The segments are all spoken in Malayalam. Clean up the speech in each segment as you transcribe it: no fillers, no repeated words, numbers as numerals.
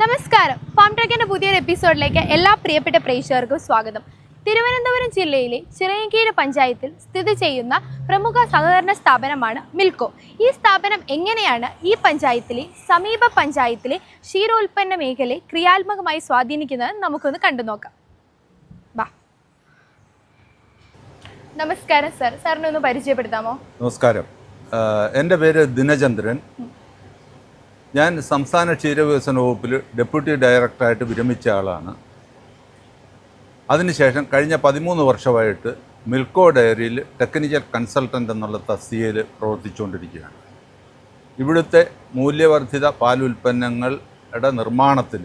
നമസ്കാരം. ഫാം ട്രക്കിന്റെ പുതിയൊരു എപ്പിസോഡിലേക്ക് എല്ലാ പ്രിയപ്പെട്ട പ്രേക്ഷകർക്കും സ്വാഗതം. തിരുവനന്തപുരം ജില്ലയിലെ ചിറയൻകീഴ് പഞ്ചായത്തിൽ സ്ഥിതി ചെയ്യുന്ന പ്രമുഖ സഹകരണ സ്ഥാപനമാണ് മിൽക്കോ. ഈ സ്ഥാപനം എങ്ങനെയാണ് ഈ പഞ്ചായത്തിലെ സമീപ പഞ്ചായത്തിലെ ക്ഷീരോൽപ്പന്ന മേഖലയെ ക്രിയാത്മകമായി സ്വാധീനിക്കുന്നത് നമുക്കൊന്ന് കണ്ടു നോക്കാം. നമസ്കാരം സർ, സാറിനെ ഒന്ന് പരിചയപ്പെടുത്താമോ? നമസ്കാരം, എൻ്റെ പേര് ദിനചന്ദ്രൻ. ഞാൻ സംസ്ഥാന ക്ഷീരവികസന വകുപ്പിൽ ഡെപ്യൂട്ടി ഡയറക്ടറായിട്ട് വിരമിച്ച ആളാണ്. അതിനുശേഷം കഴിഞ്ഞ 13 വർഷമായിട്ട് മിൽക്കോ ഡയറിയിൽ ടെക്നിക്കൽ കൺസൾട്ടൻ്റ് എന്നുള്ള തസ്തികയിൽ പ്രവർത്തിച്ചുകൊണ്ടിരിക്കുകയാണ്. ഇവിടുത്തെ മൂല്യവർദ്ധിത പാലുൽപ്പന്നങ്ങളുടെ നിർമ്മാണത്തിൽ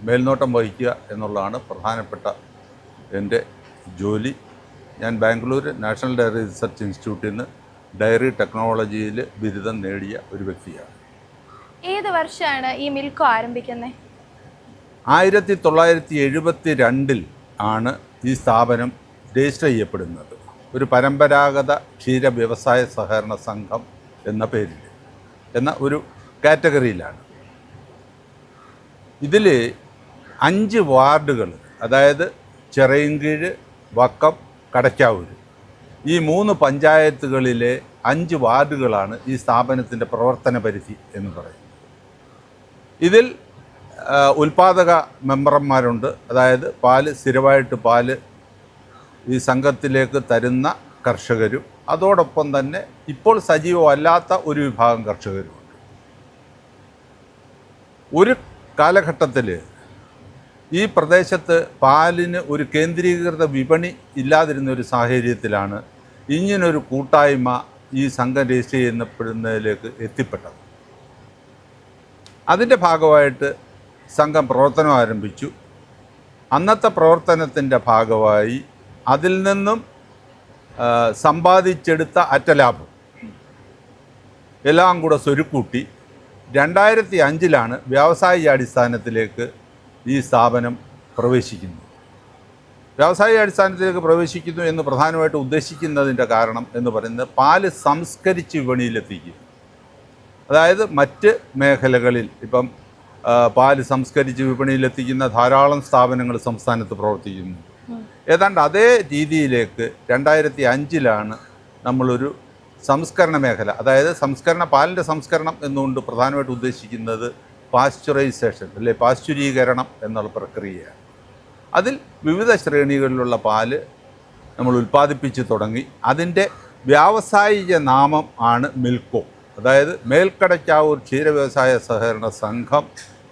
മേൽനോട്ടം വഹിക്കുക എന്നുള്ളതാണ് പ്രധാനപ്പെട്ട എൻ്റെ ജോലി. ഞാൻ ബാംഗ്ലൂർ നാഷണൽ ഡയറി റിസർച്ച് ഇൻസ്റ്റിറ്റ്യൂട്ടിൽ നിന്ന് ഡയറി ടെക്നോളജിയിൽ ബിരുദം നേടിയ ഒരു വ്യക്തിയാണ്. ഏത് വർഷമാണ് ഈ മിൽക്കോ ആരംഭിക്കുന്നത്? 1972 ആണ് ഈ സ്ഥാപനം രജിസ്റ്റർ ചെയ്യപ്പെടുന്നത്. ഒരു പരമ്പരാഗത ക്ഷീര വ്യവസായ സഹകരണ സംഘം എന്ന പേരിൽ എന്ന ഒരു കാറ്റഗറിയിലാണ്. ഇതിൽ 5 വാർഡുകൾ, അതായത് ചിറയൻകീഴ്, വക്കം, കടയ്ക്കാവൂർ, ഈ 3 പഞ്ചായത്തുകളിലെ 5 വാർഡുകളാണ് ഈ സ്ഥാപനത്തിൻ്റെ പ്രവർത്തന പരിധി എന്ന് പറയുന്നത്. ഇതിൽ ഉൽപ്പാദക മെമ്പർമാരുണ്ട്, അതായത് സ്ഥിരമായിട്ട് പാല് ഈ സംഘത്തിലേക്ക് തരുന്ന കർഷകരും അതോടൊപ്പം തന്നെ ഇപ്പോൾ സജീവമല്ലാത്ത ഒരു വിഭാഗം കർഷകരുമുണ്ട്. ഒരു കാലഘട്ടത്തിൽ ഈ പ്രദേശത്ത് പാലിന് ഒരു കേന്ദ്രീകൃത വിപണി ഇല്ലാതിരുന്ന ഒരു സാഹചര്യത്തിലാണ് ഇങ്ങനൊരു കൂട്ടായ്മ ഈ സംഘം രജിസ്റ്റർ ചെയ്യപ്പെടുന്നതിലേക്ക് എത്തിപ്പെട്ടത്. അതിൻ്റെ ഭാഗമായിട്ട് സംഘം പ്രവർത്തനം ആരംഭിച്ചു. അന്നത്തെ പ്രവർത്തനത്തിൻ്റെ ഭാഗമായി അതിൽ നിന്നും സമ്പാദിച്ചെടുത്ത അറ്റലാഭം എല്ലാം കൂടെ സ്വരുക്കൂട്ടി 2005 വ്യാവസായിക അടിസ്ഥാനത്തിലേക്ക് ഈ സ്ഥാപനം പ്രവേശിക്കുന്നു. വ്യാവസായിക അടിസ്ഥാനത്തിലേക്ക് പ്രവേശിക്കുന്നു എന്ന് പ്രധാനമായിട്ട് ഉദ്ദേശിക്കുന്നതിൻ്റെ കാരണം എന്ന് പറയുന്നത് പാല് സംസ്കരിച്ച് വിപണിയിലെത്തിക്കുക. അതായത് മറ്റ് മേഖലകളിൽ ഇപ്പം പാല് സംസ്കരിച്ച് വിപണിയിലെത്തിക്കുന്ന ധാരാളം സ്ഥാപനങ്ങൾ സംസ്ഥാനത്ത് പ്രവർത്തിക്കുന്നു. ഏതാണ്ട് അതേ രീതിയിലേക്ക് 2005 നമ്മളൊരു സംസ്കരണ മേഖല, അതായത് പാലിൻ്റെ സംസ്കരണം എന്നുകൊണ്ട് പ്രധാനമായിട്ട് ഉദ്ദേശിക്കുന്നത് പാസ്ചറൈസേഷൻ അല്ലെ പാസ്ചുരീകരണം എന്നുള്ള പ്രക്രിയയാണ്. അതിൽ വിവിധ ശ്രേണികളിലുള്ള പാല് നമ്മൾ ഉൽപ്പാദിപ്പിച്ച് തുടങ്ങി. അതിൻ്റെ വ്യാവസായിക നാമം ആണ് മിൽക്കോ, അതായത് മേൽക്കടയ്ക്കാവൂർ ക്ഷീരവ്യവസായ സഹകരണ സംഘം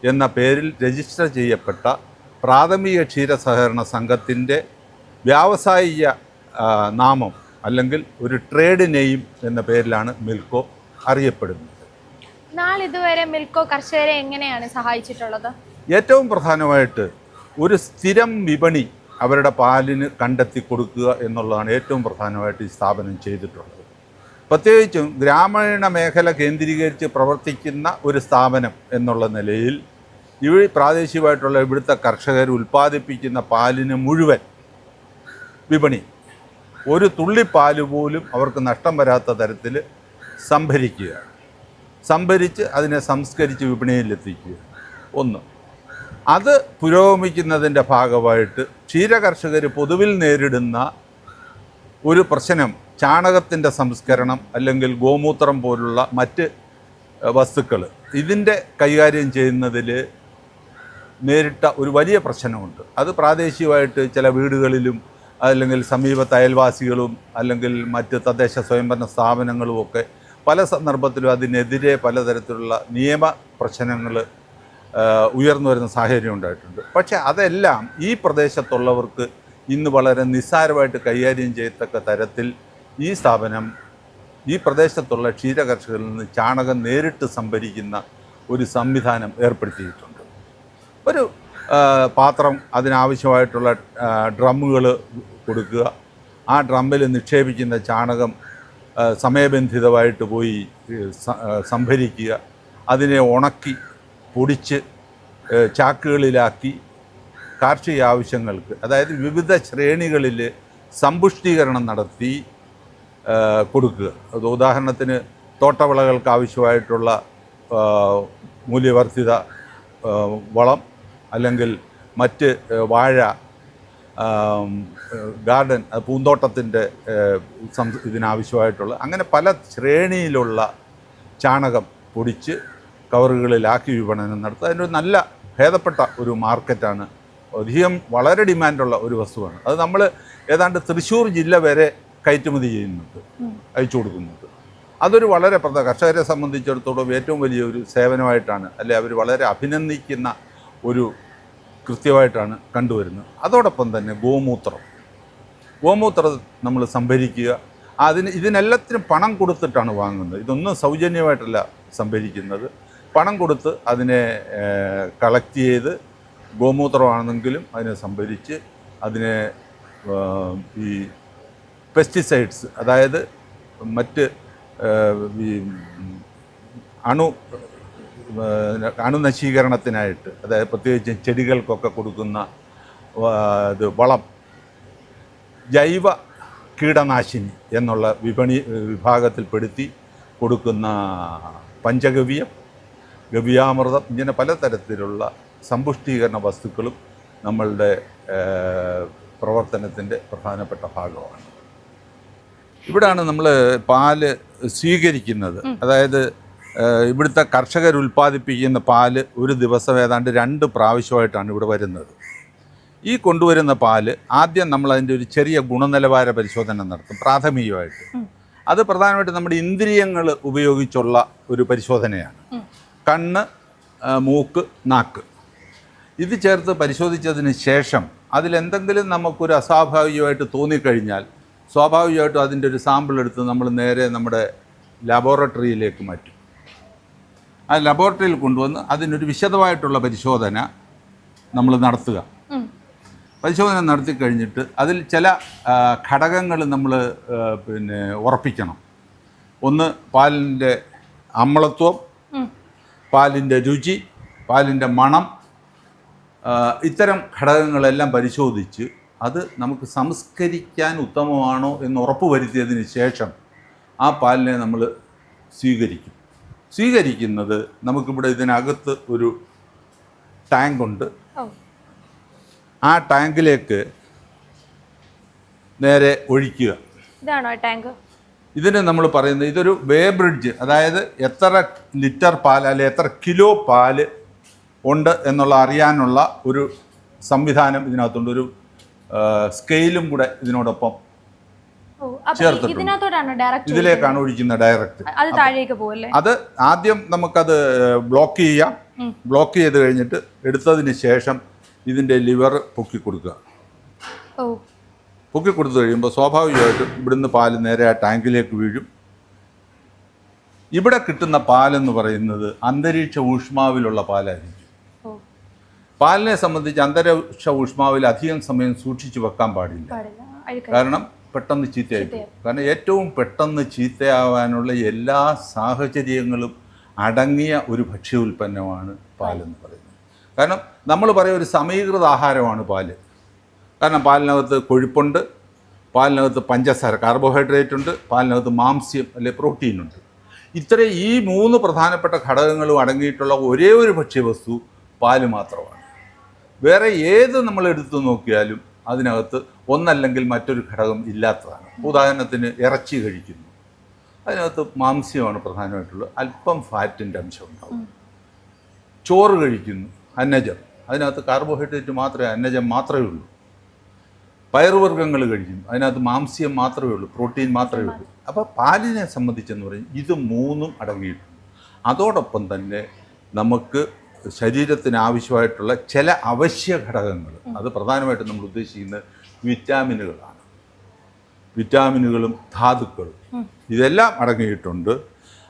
എന്ന പേരിൽ രജിസ്റ്റർ ചെയ്യപ്പെട്ട പ്രാഥമിക ക്ഷീര സഹകരണ സംഘത്തിൻ്റെ വ്യാവസായിക നാമം അല്ലെങ്കിൽ ഒരു ട്രേഡ് നെയിം എന്ന പേരിലാണ് മിൽക്കോ അറിയപ്പെടുന്നത്. നാളിതുവരെ മിൽക്കോ കർഷകരെ എങ്ങനെയാണ് സഹായിച്ചിട്ടുള്ളത്? ഏറ്റവും പ്രധാനമായിട്ട് ഒരു സ്ഥിരം വിപണി അവരുടെ പാലിന് കണ്ടെത്തി കൊടുക്കുക എന്നുള്ളതാണ് ഏറ്റവും പ്രധാനമായിട്ട് ഈ സ്ഥാപനം ചെയ്തിട്ടുള്ളത്. പ്രത്യേകിച്ചും ഗ്രാമീണ മേഖല കേന്ദ്രീകരിച്ച് പ്രവർത്തിക്കുന്ന ഒരു സ്ഥാപനം എന്നുള്ള നിലയിൽ പ്രാദേശികമായിട്ടുള്ള ഇവിടുത്തെ കർഷകർ ഉൽപ്പാദിപ്പിക്കുന്ന പാലിന് മുഴുവൻ വിപണി, ഒരു തുള്ളി പാല് പോലും അവർക്ക് നഷ്ടം വരാത്ത തരത്തിൽ സംഭരിച്ച് അതിനെ സംസ്കരിച്ച് വിപണിയിലെത്തിക്കുക. അത് പുരോഗമിക്കുന്നതിൻ്റെ ഭാഗമായിട്ട് ക്ഷീരകർഷകർ പൊതുവിൽ നേരിടുന്ന ഒരു പ്രശ്നം ചാണകത്തിൻ്റെ സംസ്കരണം അല്ലെങ്കിൽ ഗോമൂത്രം പോലുള്ള മറ്റ് വസ്തുക്കൾ ഇതിൻ്റെ കൈകാര്യം ചെയ്യുന്നതിൽ നേരിട്ട ഒരു വലിയ പ്രശ്നമുണ്ട്. അത് പ്രാദേശികമായിട്ട് ചില വീടുകളിലും അല്ലെങ്കിൽ സമീപത്തെ അയൽവാസികളും അല്ലെങ്കിൽ മറ്റ് തദ്ദേശ സ്വയംഭരണ സ്ഥാപനങ്ങളുമൊക്കെ പല സന്ദർഭത്തിലും അതിനെതിരെ പലതരത്തിലുള്ള നിയമ പ്രശ്നങ്ങൾ ഉയർന്നു വരുന്ന സാഹചര്യം ഉണ്ടായിട്ടുണ്ട്. പക്ഷേ അതെല്ലാം ഈ പ്രദേശത്തുള്ളവർക്ക് ഇന്ന് വളരെ നിസ്സാരമായിട്ട് കൈകാര്യം ചെയ്യത്തക്ക തരത്തിൽ ഈ സ്ഥാപനം ഈ പ്രദേശത്തുള്ള ക്ഷീരകർഷകരിൽ നിന്ന് ചാണകം നേരിട്ട് സംഭരിക്കുന്ന ഒരു സംവിധാനം ഏർപ്പെടുത്തിയിട്ടുണ്ട്. ഒരു പാത്രം, അതിനാവശ്യമായിട്ടുള്ള ഡ്രമ്മുകൾ കൊടുക്കുക, ആ ഡ്രമ്മിൽ നിക്ഷേപിക്കുന്ന ചാണകം സമയബന്ധിതമായിട്ട് പോയി സംഭരിക്കുക, അതിനെ ഉണക്കി പൊടിച്ച് ചാക്കുകളിലാക്കി കാർഷിക ആവശ്യങ്ങൾക്ക്, അതായത് വിവിധ ശ്രേണികളിൽ സമ്പുഷ്ടീകരണം നടത്തി കൊടുക്കുക. അത് ഉദാഹരണത്തിന് തോട്ടവിളകൾക്ക് ആവശ്യമായിട്ടുള്ള മൂല്യവർദ്ധിത വളം അല്ലെങ്കിൽ മറ്റ് വാഴ ഗാർഡൻ പൂന്തോട്ടത്തിൻ്റെ ഇതിനാവശ്യമായിട്ടുള്ള അങ്ങനെ പല ശ്രേണിയിലുള്ള ചാണകം പൊടിച്ച് കവറുകളിലാക്കി വിപണനം നടത്തുക. അതിനൊരു നല്ല ഭേദപ്പെട്ട ഒരു മാർക്കറ്റാണ്. അധികം വളരെ ഡിമാൻഡുള്ള ഒരു വസ്തുവാണ്. അത് നമ്മൾ ഏതാണ്ട് തൃശ്ശൂർ ജില്ല വരെ കയറ്റുമതി ചെയ്യുന്നുണ്ട്, അയച്ചു കൊടുക്കുന്നുണ്ട്. അതൊരു വളരെ കർഷകരെ സംബന്ധിച്ചിടത്തോളം ഏറ്റവും വലിയൊരു സേവനമായിട്ടാണ്, അല്ലെ അവർ വളരെ അഭിനന്ദിക്കുന്ന ഒരു കൃത്യമായിട്ടാണ് കണ്ടുവരുന്നത്. അതോടൊപ്പം തന്നെ ഗോമൂത്രം നമ്മൾ സംഭരിക്കുക. ഇതിനെല്ലാത്തിനും പണം കൊടുത്തിട്ടാണ് വാങ്ങുന്നത്. ഇതൊന്നും സൗജന്യമായിട്ടല്ല സംഭരിക്കുന്നത്. പണം കൊടുത്ത് അതിനെ കളക്ട് ചെയ്ത് ഗോമൂത്രമാണെങ്കിലും അതിനെ സംഭരിച്ച് അതിനെ ഈ പെസ്റ്റിസൈഡ്സ്, അതായത് മറ്റ് ഈ അണുനശീകരണത്തിനായിട്ട്, അതായത് പ്രത്യേകിച്ച് ചെടികൾക്കൊക്കെ കൊടുക്കുന്ന വളം, ജൈവ കീടനാശിനി എന്നുള്ള വിഭാഗത്തിൽപ്പെടുത്തി കൊടുക്കുന്ന പഞ്ചഗവ്യം, ഗവ്യാമൃതം, ഇങ്ങനെ പലതരത്തിലുള്ള സമ്പുഷ്ടീകരണ വസ്തുക്കളും നമ്മളുടെ പ്രവർത്തനത്തിൻ്റെ പ്രധാനപ്പെട്ട ഭാഗമാണ്. ഇവിടാണ് നമ്മൾ പാല് സ്വീകരിക്കുന്നത്. അതായത് ഇവിടുത്തെ കർഷകർ ഉൽപ്പാദിപ്പിക്കുന്ന പാല് ഒരു ദിവസം ഏതാണ്ട് 2 പ്രാവശ്യമായിട്ടാണ് ഇവിടെ വരുന്നത്. ഈ കൊണ്ടുവരുന്ന പാല് ആദ്യം നമ്മൾ അതിൻ്റെ ഒരു ചെറിയ ഗുണനിലവാര പരിശോധന നടത്തും പ്രാഥമികമായിട്ട്. അത് പ്രധാനമായിട്ടും നമ്മുടെ ഇന്ദ്രിയങ്ങൾ ഉപയോഗിച്ചുള്ള ഒരു പരിശോധനയാണ്. കണ്ണ്, മൂക്ക്, നാക്ക് ഇത് ചേർത്ത് പരിശോധിച്ചതിന് ശേഷം അതിലെന്തെങ്കിലും നമുക്കൊരു അസ്വാഭാവികമായിട്ട് തോന്നിക്കഴിഞ്ഞാൽ സ്വാഭാവികമായിട്ടും അതിൻ്റെ ഒരു സാമ്പിൾ എടുത്ത് നമ്മൾ നേരെ നമ്മുടെ ലബോറട്ടറിയിലേക്ക് മാറ്റും. ആ ലബോറട്ടറിയിൽ കൊണ്ടുവന്ന് അതിനൊരു വിശദമായിട്ടുള്ള പരിശോധന നമ്മൾ നടത്തുക. പരിശോധന നടത്തി കഴിഞ്ഞിട്ട് അതിൽ ചില ഘടകങ്ങൾ നമ്മൾ ഉറപ്പിക്കണം. ഒന്ന് പാലിൻ്റെ അമ്ലത്വം, പാലിൻ്റെ രുചി, പാലിൻ്റെ മണം, ഇത്തരം ഘടകങ്ങളെല്ലാം പരിശോധിച്ച് അത് നമുക്ക് സംസ്കരിക്കാൻ ഉത്തമമാണോ എന്ന് ഉറപ്പ് വരുത്തിയതിന് ശേഷം ആ പാലിനെ നമ്മൾ സ്വീകരിക്കുന്നത് നമുക്കിവിടെ ഇതിനകത്ത് ഒരു ടാങ്കുണ്ട്. ആ ടാങ്കിലേക്ക് നേരെ ഒഴിക്കുക. ഇതാണോ ടാങ്ക്? ഇതിന് നമ്മൾ പറയുന്നത് ഇതൊരു വേ ബ്രിഡ്ജ്, അതായത് എത്ര ലിറ്റർ പാൽ അല്ലെ എത്ര കിലോ പാല് ഉണ്ട് എന്നുള്ള അറിയാനുള്ള ഒരു സംവിധാനം ഇതിനകത്തുണ്ട്. ഒരു സ്കെയിലും കൂടെ ഇതിനോടൊപ്പം ചേർത്തിട്ടുണ്ട്. ഇതിലേക്കാണ് ഒഴിക്കുന്നത് ഡയറക്റ്റ്. അത് ആദ്യം നമുക്കത് ബ്ലോക്ക് ചെയ്യാം. ബ്ലോക്ക് ചെയ്ത് കഴിഞ്ഞിട്ട് എടുത്തതിന് ശേഷം ഇതിൻ്റെ ലിവർ പൊക്കി കൊടുക്കുക. പൊക്കി കൊടുത്തു കഴിയുമ്പോൾ സ്വാഭാവികമായിട്ടും ഇവിടുന്ന് പാല് നേരെ ആ ടാങ്കിലേക്ക് വീഴും. ഇവിടെ കിട്ടുന്ന പാലെന്ന് പറയുന്നത് അന്തരീക്ഷ ഊഷ്മാവിലുള്ള പാലായിരിക്കും. പാലിനെ സംബന്ധിച്ച് അന്തരീക്ഷ ഊഷ്മാവിൽ അധികം സമയം സൂക്ഷിച്ചു വെക്കാൻ പാടില്ല. കാരണം പെട്ടെന്ന് ചീത്തയായി പോകും. കാരണം ഏറ്റവും പെട്ടെന്ന് ചീത്തയാവാനുള്ള എല്ലാ സാഹചര്യങ്ങളും അടങ്ങിയ ഒരു ഭക്ഷ്യ ഉൽപ്പന്നമാണ് പാലെന്ന് പറയുന്നത്. കാരണം നമ്മൾ പറയും ഒരു സമീകൃത ആഹാരമാണ് പാല്. കാരണം പാലിനകത്ത് കൊഴുപ്പുണ്ട്, പാലിനകത്ത് പഞ്ചസാര കാർബോഹൈഡ്രേറ്റ് ഉണ്ട്, പാലിനകത്ത് മാംസ്യം അല്ലെ പ്രോട്ടീനുണ്ട്. ഈ 3 പ്രധാനപ്പെട്ട ഘടകങ്ങളും അടങ്ങിയിട്ടുള്ള ഒരേ ഒരു ഭക്ഷ്യവസ്തു പാല് മാത്രമാണ്. വേറെ ഏത് നമ്മൾ എടുത്തു നോക്കിയാലും അതിനകത്ത് ഒന്നല്ലെങ്കിൽ മറ്റൊരു ഘടകം ഇല്ലാത്തതാണ്. ഉദാഹരണത്തിന് ഇറച്ചി കഴിക്കുന്നു, അതിനകത്ത് മാംസ്യമാണ് പ്രധാനമായിട്ടുള്ളത്, അല്പം ഫാറ്റിൻ്റെ അംശം ഉണ്ടാവും. ചോറ് കഴിക്കുന്നു, അന്നജം, അതിനകത്ത് കാർബോഹൈഡ്രേറ്റ് മാത്രമേ, അന്നജം മാത്രമേ ഉള്ളൂ. പയറുവർഗ്ഗങ്ങൾ കഴിക്കും, അതിനകത്ത് മാംസ്യം മാത്രമേ ഉള്ളൂ, പ്രോട്ടീൻ മാത്രമേ ഉള്ളൂ. അപ്പോൾ പാലിനെ സംബന്ധിച്ചെന്ന് പറയും ഇത് 3 അടങ്ങിയിട്ടുണ്ട്. അതോടൊപ്പം തന്നെ നമുക്ക് ശരീരത്തിന് ആവശ്യമായിട്ടുള്ള ചില അവശ്യ ഘടകങ്ങൾ, അത് പ്രധാനമായിട്ടും നമ്മൾ ഉദ്ദേശിക്കുന്നത് വിറ്റാമിനുകളാണ്. വിറ്റാമിനുകളും ധാതുക്കളും ഇതെല്ലാം അടങ്ങിയിട്ടുണ്ട്.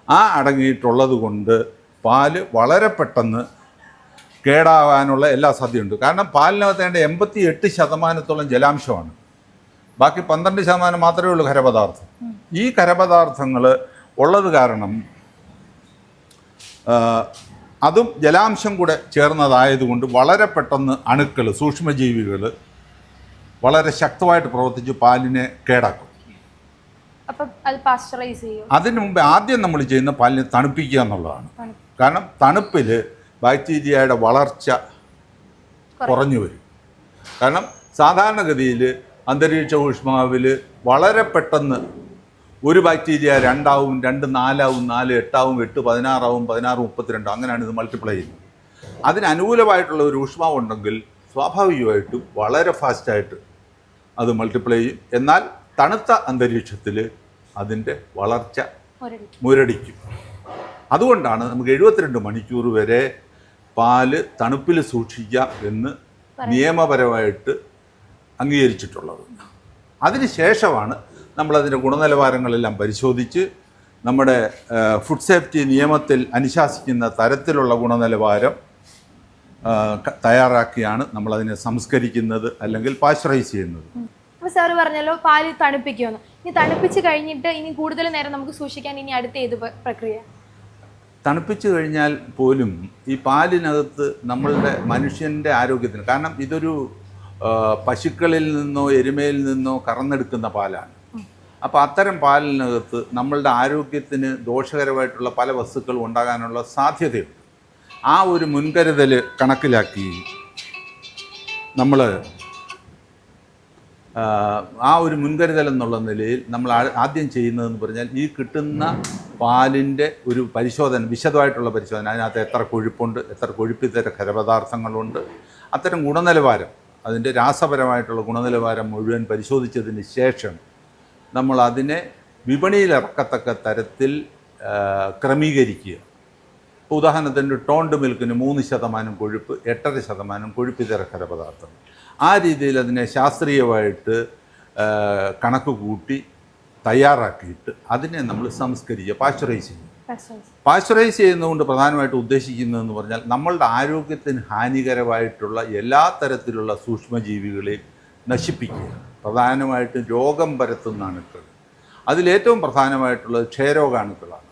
ആ അടങ്ങിയിട്ടുള്ളത് കൊണ്ട് പാല് വളരെ പെട്ടെന്ന് കേടാവാനുള്ള എല്ലാ സാധ്യതയുണ്ട്. കാരണം പാലിനകത്ത് വേണ്ട 88% ജലാംശമാണ്. ബാക്കി 12% മാത്രമേ ഉള്ളൂ ഖരപദാർത്ഥം. ഈ ഖരപദാർത്ഥങ്ങൾ ഉള്ളത് കാരണം അതും ജലാംശം കൂടെ ചേർന്നതായതുകൊണ്ട് വളരെ പെട്ടെന്ന് അണുക്കൾ, സൂക്ഷ്മജീവികൾ വളരെ ശക്തമായിട്ട് പ്രവർത്തിച്ച് പാലിനെ കേടാക്കും. അതിനു മുമ്പ് ആദ്യം നമ്മൾ ചെയ്യുന്ന പാലിനെ തണുപ്പിക്കുക എന്നുള്ളതാണ്. കാരണം തണുപ്പിൽ ബാക്ടീരിയയുടെ വളർച്ച കുറഞ്ഞു വരും. കാരണം സാധാരണഗതിയിൽ അന്തരീക്ഷ ഊഷ്മാവിൽ വളരെ പെട്ടെന്ന് ഒരു ബാക്ടീരിയ 2 ആവും, 2 4 ആവും, 4 8 ആവും, 8 16 ആവും, 16 32 അങ്ങനെയാണ് ഇത് മൾട്ടിപ്ലൈ ചെയ്യുന്നത്. അതിനനുകൂലമായിട്ടുള്ള ഒരു ഊഷ്മാവ് ഉണ്ടെങ്കിൽ സ്വാഭാവികമായിട്ടും വളരെ ഫാസ്റ്റായിട്ട് അത് മൾട്ടിപ്ലൈ ചെയ്യും. എന്നാൽ തണുത്ത അന്തരീക്ഷത്തിൽ അതിൻ്റെ വളർച്ച മുരടിക്കും. അതുകൊണ്ടാണ് നമുക്ക് 72 മണിക്കൂർ വരെ പാല് തണുപ്പിൽ സൂക്ഷിക്കാം എന്ന് നിയമപരമായിട്ട് അംഗീകരിച്ചിട്ടുള്ളത്. അതിനുശേഷമാണ് നമ്മളതിൻ്റെ ഗുണനിലവാരങ്ങളെല്ലാം പരിശോധിച്ച് നമ്മുടെ ഫുഡ് സേഫ്റ്റി നിയമത്തിൽ അനുശാസിക്കുന്ന തരത്തിലുള്ള ഗുണനിലവാരം തയ്യാറാക്കിയാണ് നമ്മളതിനെ സംസ്കരിക്കുന്നത് അല്ലെങ്കിൽ പാശ്ചറൈസ് ചെയ്യുന്നത്. അപ്പോൾ സാറ് പറഞ്ഞല്ലോ പാല് തണുപ്പിക്കുമെന്ന്. ഇനി തണുപ്പിച്ച് കഴിഞ്ഞിട്ട് ഇനി കൂടുതൽ നേരം നമുക്ക് സൂക്ഷിക്കാൻ ഇനി അടുത്ത ഏത് പ്രക്രിയ? തണുപ്പിച്ച് കഴിഞ്ഞാൽ പോലും ഈ പാലിനകത്ത് നമ്മളുടെ മനുഷ്യൻ്റെ ആരോഗ്യത്തിന്, കാരണം ഇതൊരു പശുക്കളിൽ നിന്നോ എരുമയിൽ നിന്നോ കറന്നെടുക്കുന്ന പാലാണ്. അപ്പോൾ അത്തരം പാലിനകത്ത് നമ്മളുടെ ആരോഗ്യത്തിന് ദോഷകരമായിട്ടുള്ള പല വസ്തുക്കളും ഉണ്ടാകാനുള്ള സാധ്യതയുണ്ട്. ആ ഒരു മുൻകരുതൽ കണക്കിലാക്കി നമ്മൾ ആ ഒരു മുൻകരുതൽ എന്നുള്ള നിലയിൽ നമ്മൾ ആദ്യം ചെയ്യുന്നതെന്ന് പറഞ്ഞാൽ ഈ കിട്ടുന്ന പാലിൻ്റെ ഒരു പരിശോധന, വിശദമായിട്ടുള്ള പരിശോധന, അതിനകത്ത് എത്ര കൊഴുപ്പുണ്ട്, എത്ര കൊഴുപ്പിതര ഖരപദാർത്ഥങ്ങളുണ്ട്, അത്തരം ഗുണനിലവാരം, അതിൻ്റെ രാസപരമായിട്ടുള്ള ഗുണനിലവാരം മുഴുവൻ പരിശോധിച്ചതിന് ശേഷം നമ്മൾ അതിനെ വിപണിയിൽ ഇറക്കത്തക്ക തരത്തിൽ ക്രമീകരിക്കുക. ഉദാഹരണത്തിന് ടോണ്ട് മിൽക്കിന് 3% കൊഴുപ്പ്, 8.5% കൊഴുപ്പിതര ഖരപദാർത്ഥം. ആ രീതിയിൽ അതിനെ ശാസ്ത്രീയമായിട്ട് കണക്ക് കൂട്ടി തയ്യാറാക്കിയിട്ട് അതിനെ നമ്മൾ സംസ്കരിക്കുക, പാശ്ചറൈസ് ചെയ്യും. പാശ്ചറൈസ് ചെയ്യുന്നതുകൊണ്ട് പ്രധാനമായിട്ട് ഉദ്ദേശിക്കുന്നതെന്ന് പറഞ്ഞാൽ നമ്മളുടെ ആരോഗ്യത്തിന് ഹാനികരമായിട്ടുള്ള എല്ലാ തരത്തിലുള്ള സൂക്ഷ്മജീവികളെയും നശിപ്പിക്കുക. പ്രധാനമായിട്ടും രോഗം പരത്തുന്ന അണുക്കൾ, അതിലേറ്റവും പ്രധാനമായിട്ടുള്ളത് ക്ഷയരോഗാണുക്കളാണ്.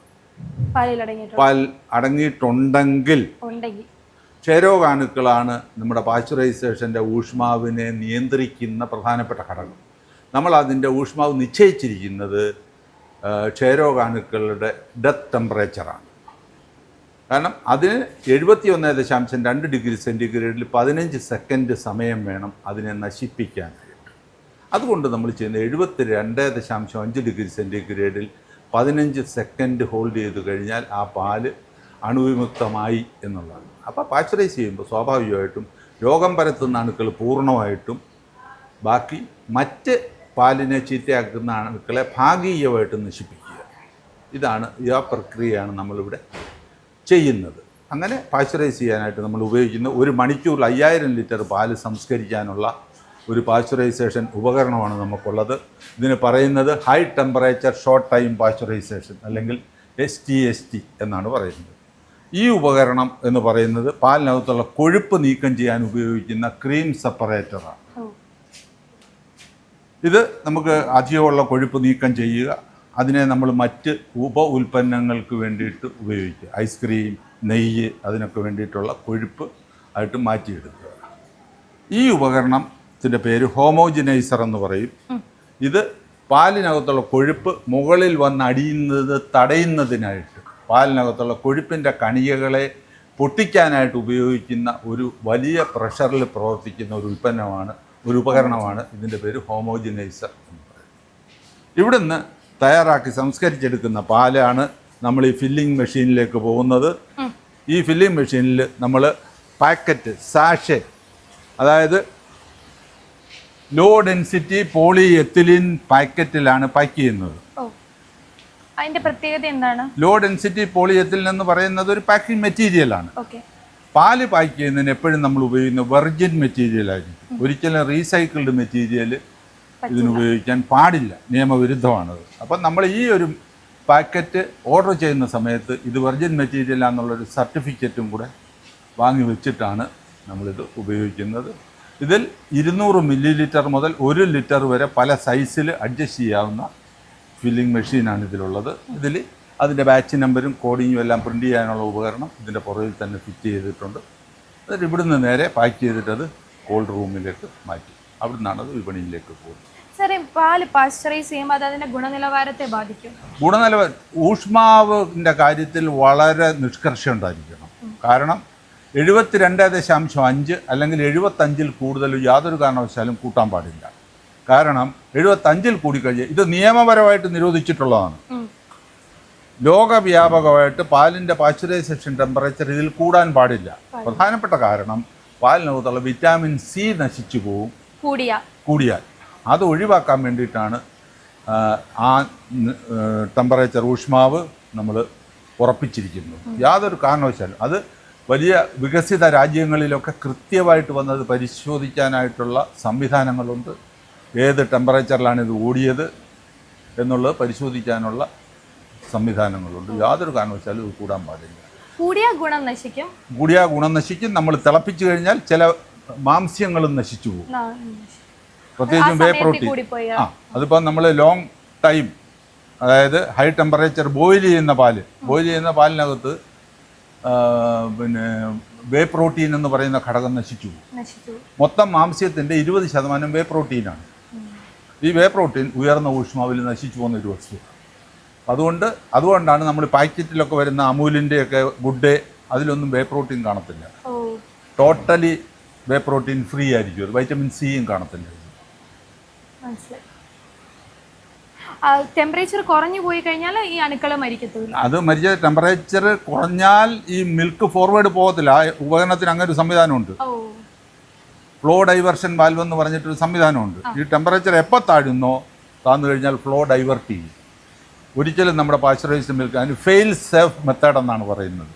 പാൽ അടങ്ങിയിട്ടുണ്ടെങ്കിൽ ക്ഷയരോഗാണുക്കളാണ് നമ്മുടെ പാശ്ചറൈസേഷൻ്റെ ഊഷ്മാവിനെ നിയന്ത്രിക്കുന്ന പ്രധാനപ്പെട്ട ഘടകം. നമ്മൾ അതിൻ്റെ ഊഷ്മാവ് നിശ്ചയിച്ചിരിക്കുന്നത് ക്ഷയരോഗാണുക്കളുടെ ഡെത്ത് ടെമ്പറേച്ചറാണ്. കാരണം അതിന് 71.2 ഡിഗ്രി സെൻറ്റിഗ്രേഡിൽ 15 സെക്കൻഡ് സമയം വേണം അതിനെ നശിപ്പിക്കാനായിട്ട്. അതുകൊണ്ട് നമ്മൾ ചെയ്യുന്നത് 72.5 ഡിഗ്രി സെൻറ്റിഗ്രേഡിൽ 15 സെക്കൻഡ് ഹോൾഡ് ചെയ്ത് കഴിഞ്ഞാൽ ആ പാല് അണുവിമുക്തമായി എന്നുള്ളതാണ്. അപ്പോൾ പാശ്ചറൈസ് ചെയ്യുമ്പോൾ സ്വാഭാവികമായിട്ടും രോഗം പരത്തുന്ന അണുക്കൾ പൂർണ്ണമായിട്ടും, ബാക്കി മറ്റ് പാലിനെ ചീത്തയാക്കുന്ന അണുക്കളെ ഭാഗികമായിട്ട് നശിപ്പിക്കുക. ഇതാണ് ആ പ്രക്രിയയാണ് നമ്മളിവിടെ ചെയ്യുന്നത്. അങ്ങനെ പാശ്ചറൈസ് ചെയ്യാനായിട്ട് നമ്മൾ ഉപയോഗിക്കുന്ന 1 മണിക്കൂറിൽ 5000 ലിറ്റർ പാല് സംസ്കരിക്കാനുള്ള ഒരു പാശ്ചറൈസേഷൻ ഉപകരണമാണ് നമുക്കുള്ളത്. ഇതിന് പറയുന്നത് ഹൈ ടെമ്പറേച്ചർ ഷോർട്ട് ടൈം പാശ്ചറൈസേഷൻ അല്ലെങ്കിൽ STST എന്നാണ് പറയുന്നത്. ഈ ഉപകരണം എന്ന് പറയുന്നത് പാലിനകത്തുള്ള കൊഴുപ്പ് നീക്കം ചെയ്യാൻ ഉപയോഗിക്കുന്ന ക്രീം സെപ്പറേറ്ററാണ്. ഇത് നമുക്ക് അധികമുള്ള കൊഴുപ്പ് നീക്കം ചെയ്യുക, അതിനെ നമ്മൾ മറ്റ് ഉൽപ്പന്നങ്ങൾക്ക് വേണ്ടിയിട്ട് ഉപയോഗിക്കുക. ഐസ്ക്രീം, നെയ്യ്, അതിനൊക്കെ വേണ്ടിയിട്ടുള്ള കൊഴുപ്പ് ആയിട്ട് മാറ്റിയെടുക്കുക. ഈ ഉപകരണത്തിൻ്റെ പേര് ഹോമോജിനൈസർ എന്ന് പറയും. ഇത് പാലിനകത്തുള്ള കൊഴുപ്പ് മുകളിൽ വന്ന് അടിയുന്നത് തടയുന്നതിനായിട്ട്, പാലിനകത്തുള്ള കൊഴുപ്പിൻ്റെ കണികകളെ പൊട്ടിക്കാനായിട്ട് ഉപയോഗിക്കുന്ന ഒരു വലിയ പ്രഷറിൽ പ്രവർത്തിക്കുന്ന ഒരു ഉപകരണമാണ് ഇതിൻ്റെ പേര് ഹോമോജിനൈസർ എന്ന് പറയുന്നത്. ഇവിടുന്ന് തയ്യാറാക്കി സംസ്കരിച്ചെടുക്കുന്ന പാലാണ് നമ്മൾ ഈ ഫില്ലിംഗ് മെഷീനിലേക്ക് പോകുന്നത്. ഈ ഫില്ലിംഗ് മെഷീനിൽ നമ്മൾ പാക്കറ്റ്, സാഷെ, അതായത് ലോ ഡെൻസിറ്റി പോളി എത്തിലിൻ പാക്കറ്റിലാണ് പാക്ക് ചെയ്യുന്നത്. അതിന്റെ പ്രത്യേകത എന്താണ്? ലോ ഡെൻസിറ്റി പോളി എത്തിലിൻ എന്ന് പറയുന്നത് ഒരു പാക്കിംഗ് മെറ്റീരിയലാണ്. പാല് പാക്ക് ചെയ്യുന്നതിന് എപ്പോഴും നമ്മൾ ഉപയോഗിക്കുന്ന വെർജിൻ മെറ്റീരിയൽ ആയിരിക്കും. ഒരിക്കലും റീസൈക്കിൾഡ് മെറ്റീരിയൽ ഇതിന് ഉപയോഗിക്കാൻ പാടില്ല, നിയമവിരുദ്ധമാണത്. അപ്പം നമ്മൾ ഈ ഒരു പാക്കറ്റ് ഓർഡർ ചെയ്യുന്ന സമയത്ത് ഇത് വെർജിൻ മെറ്റീരിയലാണെന്നുള്ളൊരു സർട്ടിഫിക്കറ്റും കൂടെ വാങ്ങി വെച്ചിട്ടാണ് നമ്മളിത് ഉപയോഗിക്കുന്നത്. ഇതിൽ 200 മില്ലി ലിറ്റർ മുതൽ 1 ലിറ്റർ വരെ പല സൈസിൽ അഡ്ജസ്റ്റ് ചെയ്യാവുന്ന ഫില്ലിംഗ് മെഷീനാണ് ഇതിലുള്ളത്. ഇതിൽ അതിൻ്റെ ബാച്ച് നമ്പരും കോഡിങ്ങും എല്ലാം പ്രിൻ്റ് ചെയ്യാനുള്ള ഉപകരണം ഇതിൻ്റെ പുറകിൽ തന്നെ ഫിറ്റ് ചെയ്തിട്ടുണ്ട്. എന്നിട്ട് ഇവിടുന്ന് നേരെ പാക്ക് ചെയ്തിട്ടത് കോൾഡ് റൂമിലേക്ക് മാറ്റി അവിടെ നിന്നാണ് അത് വിപണിയിലേക്ക് പോകുന്നത്. സാറേ, പാല് പാശ്ചറൈസ് ചെയ്യുമ്പോൾ അത് അതിൻ്റെ ഗുണനിലവാരത്തെ ബാധിക്കും? ഊഷ്മാവിൻ്റെ കാര്യത്തിൽ വളരെ നിഷ്കർഷ ഉണ്ടായിരിക്കണം. കാരണം 72.5 അല്ലെങ്കിൽ 75 കൂടുതൽ യാതൊരു കാരണവശാലും കൂട്ടാൻ പാടില്ല. കാരണം 75 കൂടിക്കഴിഞ്ഞാൽ ഇത് നിയമപരമായിട്ട് നിരോധിച്ചിട്ടുള്ളതാണ്. ലോകവ്യാപകമായിട്ട് പാലിൻ്റെ പാസ്ചറൈസേഷൻ ടെമ്പറേച്ചർ ഇതിൽ കൂടാൻ പാടില്ല. പ്രധാനപ്പെട്ട കാരണം പാലിനകത്തുള്ള വിറ്റാമിൻ സി നശിച്ചു പോവും കൂടിയാൽ. അത് ഒഴിവാക്കാൻ വേണ്ടിയിട്ടാണ് ആ ടെമ്പറേച്ചർ ഊഷ്മാവ് നമ്മൾ ഉറപ്പിച്ചിരിക്കുന്നത്. യാതൊരു കാരണവശാലും അത് വലിയ വികസിത രാജ്യങ്ങളിലൊക്കെ കൃത്യമായിട്ട് വന്നത് പരിശോധിക്കാനായിട്ടുള്ള സംവിധാനങ്ങളുണ്ട്. ഏത് ടെമ്പറേച്ചറിലാണ് ഇത് ഓടിയത് എന്നുള്ളത് പരിശോധിക്കാനുള്ള സംവിധാനങ്ങളുണ്ട്. യാതൊരു കാരണവശാലും ഇത് കൂടാൻ പാടില്ല. കൂടിയ ഗുണം നശിക്കും. നമ്മൾ തിളപ്പിച്ചു കഴിഞ്ഞാൽ ചില മാംസ്യങ്ങളും നശിച്ചു പോകും. പ്രത്യേകിച്ചും വേ പ്രോട്ടീൻ. അതിപ്പോൾ നമ്മൾ ലോങ് ടൈം, അതായത് ഹൈ ടെമ്പറേച്ചർ ബോയിൽ ചെയ്യുന്ന പാലിനകത്ത് പിന്നെ വേ പ്രോട്ടീൻ എന്ന് പറയുന്ന ഘടകം നശിച്ചു പോകും. മൊത്തം മാംസ്യത്തിൻ്റെ 20% വേ പ്രോട്ടീനാണ്. ഈ വേ പ്രോട്ടീൻ ഉയർന്ന ഊഷ്മാവിൽ നശിച്ചു പോകുന്ന ഒരു വസ്തു. അതുകൊണ്ടാണ് നമ്മൾ പാക്കറ്റിലൊക്കെ വരുന്ന അമൂലിൻ്റെയൊക്കെ ഗുഡ് ഡേ അതിലൊന്നും വേ പ്രോട്ടീൻ കാണത്തില്ല. ടോട്ടലി വേ പ്രോട്ടീൻ ഫ്രീ ആയിരിക്കും. വൈറ്റമിൻ സിയും കാണത്തില്ല. ടെമ്പറേച്ചർ കുറഞ്ഞു പോയി കഴിഞ്ഞാൽ ഈ അണുക്കൾ മരിക്കത്തില്ല. അത് മരിച്ച ടെമ്പറേച്ചർ കുറഞ്ഞാൽ ഈ മിൽക്ക് ഫോർവേഡ് പോകത്തില്ല. ആ ഉപകരണത്തിന് അങ്ങനെ ഒരു സംവിധാനമുണ്ട്. ഫ്ലോ ഡൈവേർഷൻ വാൽവ് എന്ന് പറഞ്ഞിട്ടൊരു സംവിധാനമുണ്ട്. ഈ ടെമ്പറേച്ചർ എപ്പോൾ താഴ്ന്നു കഴിഞ്ഞാൽ ഫ്ലോ ഡൈവേർട്ട് ചെയ്യും. ഒരിക്കലും നമ്മുടെ പാസ്ചറൈസ്ഡ് മിൽക്ക് അതിന് ഫെയിൽ സേഫ് മെത്തേഡ് എന്നാണ് പറയുന്നത്.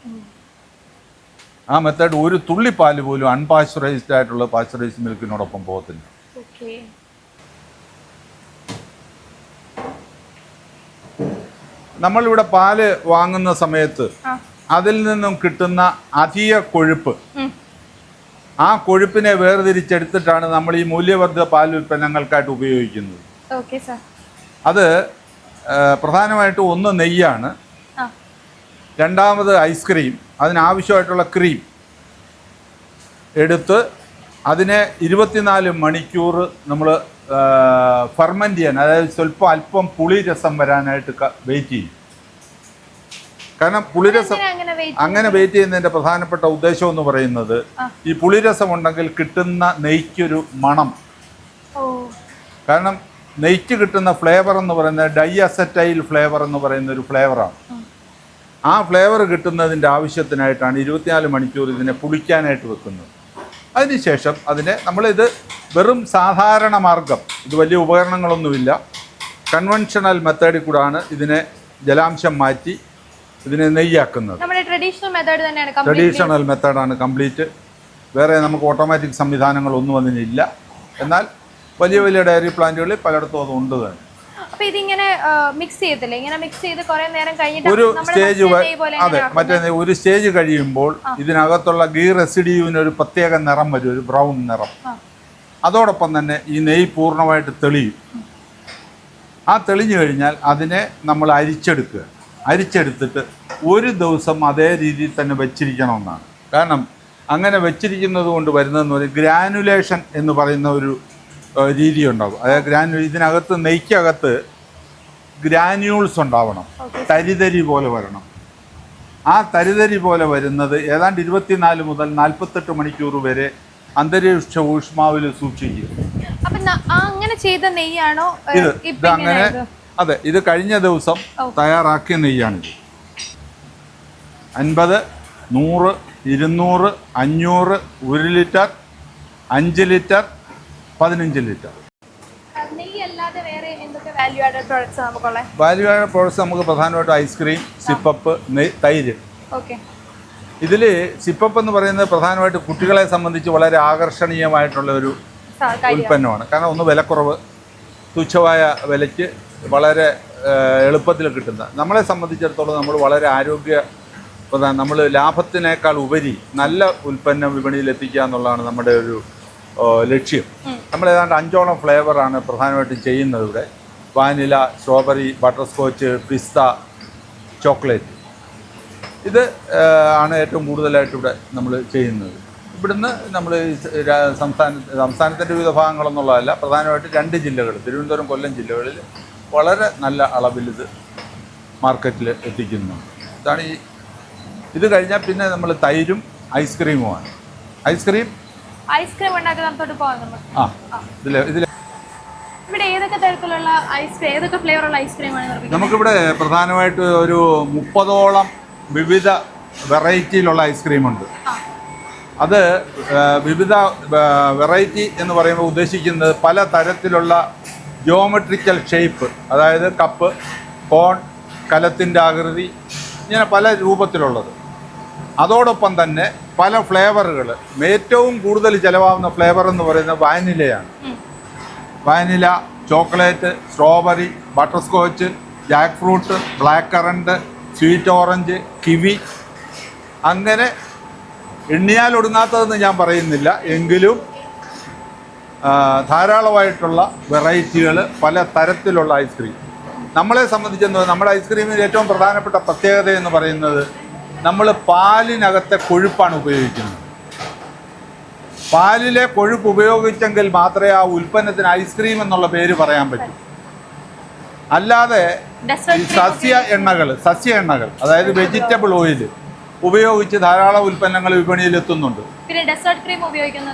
ആ മെത്തേഡ് ഒരു തുള്ളി പാല് പോലും അൺപാസ്ചറൈസ്ഡ് ആയിട്ടുള്ള പാസ്ചറൈസ്ഡ് മിൽക്കിനോടൊപ്പം പോകത്തില്ല. നമ്മളിവിടെ പാല് വാങ്ങുന്ന സമയത്ത് അതിൽ നിന്നും കിട്ടുന്ന അധിക കൊഴുപ്പ്, ആ കൊഴുപ്പിനെ വേർതിരിച്ചെടുത്തിട്ടാണ് നമ്മൾ ഈ മൂല്യവർദ്ധിത പാൽ ഉൽപ്പന്നങ്ങൾക്കായിട്ട് ഉപയോഗിക്കുന്നത്. അത് പ്രധാനമായിട്ടും ഒന്ന് നെയ്യാണ്, രണ്ടാമത് ഐസ്ക്രീം. അതിനാവശ്യമായിട്ടുള്ള ക്രീം എടുത്ത് അതിനെ 24 മണിക്കൂർ നമ്മൾ ഫെർമെൻ്റ് ചെയ്യാൻ, അതായത് അല്പം പുളിരസം വരാനായിട്ട് വെയിറ്റ് ചെയ്യും. കാരണം പുളിരസം അങ്ങനെ വെയിറ്റ് ചെയ്യുന്നതിൻ്റെ പ്രധാനപ്പെട്ട ഉദ്ദേശം എന്ന് പറയുന്നത് ഈ പുളിരസം ഉണ്ടെങ്കിൽ കിട്ടുന്ന നെയ്ക്കൊരു മണം. കാരണം നെയ്ക്ക് കിട്ടുന്ന ഫ്ലേവർ എന്ന് പറയുന്നത് ഡൈഅസറ്റൈൽ ഫ്ലേവർ എന്ന് പറയുന്ന ഒരു ഫ്ലേവറാണ്. ആ ഫ്ലേവർ കിട്ടുന്നതിൻ്റെ ആവശ്യത്തിനായിട്ടാണ് 24 മണിക്കൂർ ഇതിനെ പുളിക്കാനായിട്ട് വെക്കുന്നത്. അതിനുശേഷം നമ്മളിത് വെറും സാധാരണ മാർഗം, ഇത് വലിയ ഉപകരണങ്ങളൊന്നുമില്ല, കൺവെൻഷണൽ മെത്തേഡിൽ കൂടാണ് ഇതിനെ ജലാംശം മാറ്റി ഇതിനെ നെയ്യാക്കുന്നത്. ട്രഡീഷണൽ മെത്തേഡാണ് കംപ്ലീറ്റ്. വേറെ നമുക്ക് ഓട്ടോമാറ്റിക് സംവിധാനങ്ങളൊന്നും അതിനില്ല. എന്നാൽ വലിയ വലിയ ഡയറി പ്ലാന്റുകളിൽ പലയിടത്തും അത് ഉണ്ട് തന്നെ. ഒരു സ്റ്റേജ്, അതെ, ഒരു സ്റ്റേജ് കഴിയുമ്പോൾ ഇതിനകത്തുള്ള ഗീ റെസിഡ്യൂവിന് ഒരു പ്രത്യേക നിറം വരും, ഒരു ബ്രൗൺ നിറം. അതോടൊപ്പം തന്നെ ഈ നെയ്യ് പൂർണ്ണമായിട്ട് തെളിയും. ആ തെളിഞ്ഞു കഴിഞ്ഞാൽ അതിനെ നമ്മൾ അരിച്ചെടുത്തിട്ട് ഒരു ദിവസം അതേ രീതിയിൽ തന്നെ വെച്ചിരിക്കണമെന്നാണ്. കാരണം അങ്ങനെ വെച്ചിരിക്കുന്നത് കൊണ്ട് വരുന്നതെന്ന് പറഞ്ഞാൽ ഗ്രാനുലേഷൻ എന്ന് പറയുന്ന ഒരു രീതി ഉണ്ടാകും. അതായത് ഇതിനകത്ത് നെയ്ക്കകത്ത് ഗ്രാന്യൂൾസ് ഉണ്ടാവണം, തരിതരി പോലെ വരണം. ആ തരിതരി പോലെ വരുന്നത് ഏതാണ്ട് 24 മുതൽ 48 മണിക്കൂർ വരെ അന്തരീക്ഷ ഊഷ്മാവിൽ സൂക്ഷിക്കും. അങ്ങനെ ചെയ്ത നെയ്യാണോ ഇത്? അങ്ങനെ, അതെ, ഇത് കഴിഞ്ഞ ദിവസം തയ്യാറാക്കിയ നെയ്യാണിത്. 50, 100, 200, 500, 1 litre, 5 litre, 15 litre. Value added products നമുക്ക് പ്രധാനമായിട്ടും ഐസ്ക്രീം, സിപ്പപ്പ്, തൈര്. ഇതിൽ സിപ്പപ്പ് എന്ന് പറയുന്നത് പ്രധാനമായിട്ട് കുട്ടികളെ സംബന്ധിച്ച് വളരെ ആകർഷണീയമായിട്ടുള്ള ഒരു ഉൽപ്പന്നമാണ്. കാരണം ഒന്ന് വിലക്കുറവ്, തുച്ഛമായ വിലയ്ക്ക് വളരെ എളുപ്പത്തിൽ കിട്ടുന്ന, നമ്മളെ സംബന്ധിച്ചിടത്തോളം നമ്മൾ വളരെ നമ്മൾ ലാഭത്തിനേക്കാൾ ഉപരി നല്ല ഉൽപ്പന്നം വിപണിയിൽ എത്തിക്കുക എന്നുള്ളതാണ് നമ്മുടെ ഒരു ലക്ഷ്യം. നമ്മൾ ഏതാണ്ട് 5ഓളം ഫ്ലേവറാണ് പ്രധാനമായിട്ടും ചെയ്യുന്നത് ഇവിടെ. വാനില, സ്ട്രോബെറി, ബട്ടർ സ്കോച്ച്, പിസ്ത, ചോക്ലേറ്റ്. ആണ് ഏറ്റവും കൂടുതലായിട്ട് ഇവിടെ നമ്മൾ ചെയ്യുന്നത്. ഇവിടുന്ന് നമ്മൾ സംസ്ഥാനത്തിൻ്റെ വിവിധ ഭാഗങ്ങളെന്നുള്ളതല്ല, പ്രധാനമായിട്ട് 2 ജില്ലകൾ, തിരുവനന്തപുരം, കൊല്ലം ജില്ലകളിൽ വളരെ നല്ല അളവിൽ ഇത് മാർക്കറ്റിൽ എത്തിക്കുന്നു. ഇത് കഴിഞ്ഞാൽ പിന്നെ നമ്മൾ തൈരും ഐസ്ക്രീമുമാണ്. ഐസ്ക്രീം ഉണ്ടാക്കി നമുക്ക് പോകാം നമുക്ക്. ഇതിൽ ഇവിടെ ഏതൊക്കെ തരത്തിലുള്ള ഐസ്ക്രീം, ഏതൊക്കെ ഫ്ലേവറുള്ള ഐസ്ക്രീമാണ് നിർമ്മിക്കുന്നത്? നമുക്കിവിടെ പ്രധാനമായിട്ട് ഒരു 30ഓളം വിവിധ വെറൈറ്റിയിലുള്ള ഐസ്ക്രീമുണ്ട്. അത് വിവിധ വെറൈറ്റി എന്ന് പറയുമ്പോൾ ഉദ്ദേശിക്കുന്നത് പല തരത്തിലുള്ള ജിയോമെട്രിക്കൽ ഷേപ്പ്, അതായത് കപ്പ്, കോൺ, കലത്തിൻ്റെ ആകൃതി, ഇങ്ങനെ പല രൂപത്തിലുള്ളത്. അതോടൊപ്പം തന്നെ പല ഫ്ലേവറുകൾ. ഏറ്റവും കൂടുതൽ ചിലവാകുന്ന ഫ്ലേവർ എന്ന് പറയുന്നത് വാനിലയാണ്. Vanilla, chocolate, strawberry, butterscotch, jackfruit, black currant, sweet orange, kiwi, അങ്ങനെ എണ്ണിയാൽ ഒടുങ്ങാത്തതെന്ന് ഞാൻ പറയുന്നില്ല, എങ്കിലും ധാരാളമായിട്ടുള്ള വെറൈറ്റികൾ, പല തരത്തിലുള്ള ഐസ്ക്രീം. നമ്മളെ സംബന്ധിച്ചെന്ന് നമ്മുടെ ഐസ്ക്രീമിൻ്റെ ഏറ്റവും പ്രധാനപ്പെട്ട പ്രത്യേകത എന്ന് പറയുന്നത് നമ്മൾ പാലിനകത്തെ കൊഴുപ്പാണ് ഉപയോഗിക്കുന്നത്. പാലിലെ കൊഴുപ്പ് ഉപയോഗിച്ചെങ്കിൽ മാത്രമേ ആ ഉൽപ്പന്നത്തിന് ഐസ്ക്രീം എന്നുള്ള പേര് പറയാൻ പറ്റൂ. അല്ലാതെ സസ്യ എണ്ണകൾ അതായത് വെജിറ്റബിൾ ഓയിൽ ഉപയോഗിച്ച് ധാരാളം ഉൽപ്പന്നങ്ങൾ വിപണിയിൽ എത്തുന്നുണ്ട്.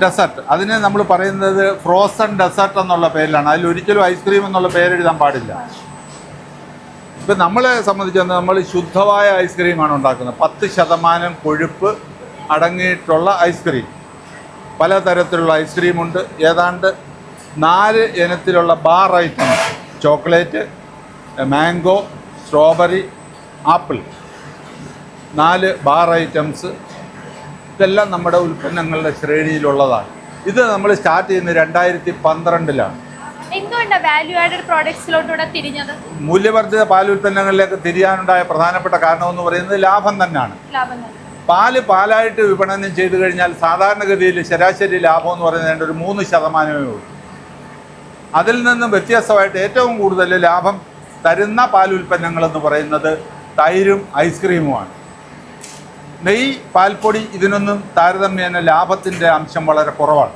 ഡെസേർട്ട്, അതിന് നമ്മൾ പറയുന്നത് ഫ്രോസൺ ഡെസേർട്ട് എന്നുള്ള പേരിലാണ്. അതിൽ ഒരിക്കലും ഐസ്ക്രീം എന്നുള്ള പേരെഴുതാൻ പാടില്ല. ഇപ്പം നമ്മളെ സംബന്ധിച്ച് നമ്മൾ ശുദ്ധമായ ഐസ്ക്രീമാണ് ഉണ്ടാക്കുന്നത്. 10% കൊഴുപ്പ് അടങ്ങിയിട്ടുള്ള ഐസ്ക്രീം. പലതരത്തിലുള്ള ഐസ്ക്രീമുണ്ട്. ഏതാണ്ട് 4 ഇനത്തിലുള്ള bar items: chocolate, mango, strawberry, apple, 4 bar items. ഇതെല്ലാം നമ്മുടെ ഉൽപ്പന്നങ്ങളുടെ ശ്രേണിയിലുള്ളതാണ്. ഇത് നമ്മൾ സ്റ്റാർട്ട് ചെയ്യുന്നത് 2012-ലാണ്. എന്തുകൊണ്ടാണ് വാല്യൂ ആഡഡ് പ്രോഡക്ട്സിലോട്ടൂടെ തിരിഞ്ഞത്? മൂല്യവർദ്ധിത പാൽ ഉൽപ്പന്നങ്ങളിലേക്ക് തിരിയാനുണ്ടായ പ്രധാനപ്പെട്ട കാരണം എന്ന് പറയുന്നത് ലാഭം തന്നെയാണ്. പാലായിട്ട് വിപണനം ചെയ്തു കഴിഞ്ഞാൽ സാധാരണഗതിയിൽ ശരാശരി ലാഭം എന്ന് പറയുന്നത് ഒരു 3% ഉള്ളൂ. അതിൽ നിന്നും വ്യത്യസ്തമായിട്ട് ഏറ്റവും കൂടുതൽ ലാഭം തരുന്ന പാൽ ഉൽപ്പന്നങ്ങളെന്ന് പറയുന്നത് തൈരും ഐസ്ക്രീമുമാണ്. നെയ്യ്, പാൽപ്പൊടി, ഇതിനൊന്നും താരതമ്യേന ലാഭത്തിൻ്റെ അംശം വളരെ കുറവാണ്.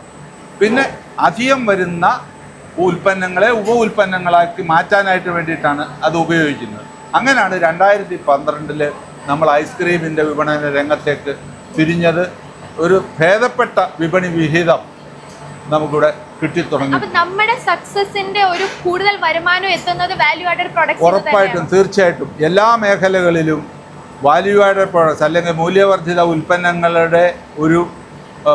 പിന്നെ അധികം വരുന്ന ഉൽപ്പന്നങ്ങളെ ഉപ ഉൽപ്പന്നങ്ങളാക്കി മാറ്റാനായിട്ട് വേണ്ടിയിട്ടാണ് അത് ഉപയോഗിക്കുന്നത്. അങ്ങനെയാണ് 2012 നമ്മൾ ഐസ്ക്രീമിൻ്റെ വിപണന രംഗത്തേക്ക് തിരിഞ്ഞത്. ഒരു ഭേദപ്പെട്ട വിപണി വിഹിതം നമുക്കിവിടെ കിട്ടിത്തുടങ്ങി. നമ്മുടെ സക്സസിന്റെ ഒരു കൂടുതൽ വരുമാനം എത്തുന്നത് വാല്യൂ ആഡഡ് പ്രോഡക്ട്സ്. ഉറപ്പായിട്ടും, തീർച്ചയായിട്ടും എല്ലാ മേഖലകളിലും വാല്യൂ ആഡഡ് പ്രോഡക്ട്സ് അല്ലെങ്കിൽ മൂല്യവർദ്ധിത ഉൽപ്പന്നങ്ങളുടെ ഒരു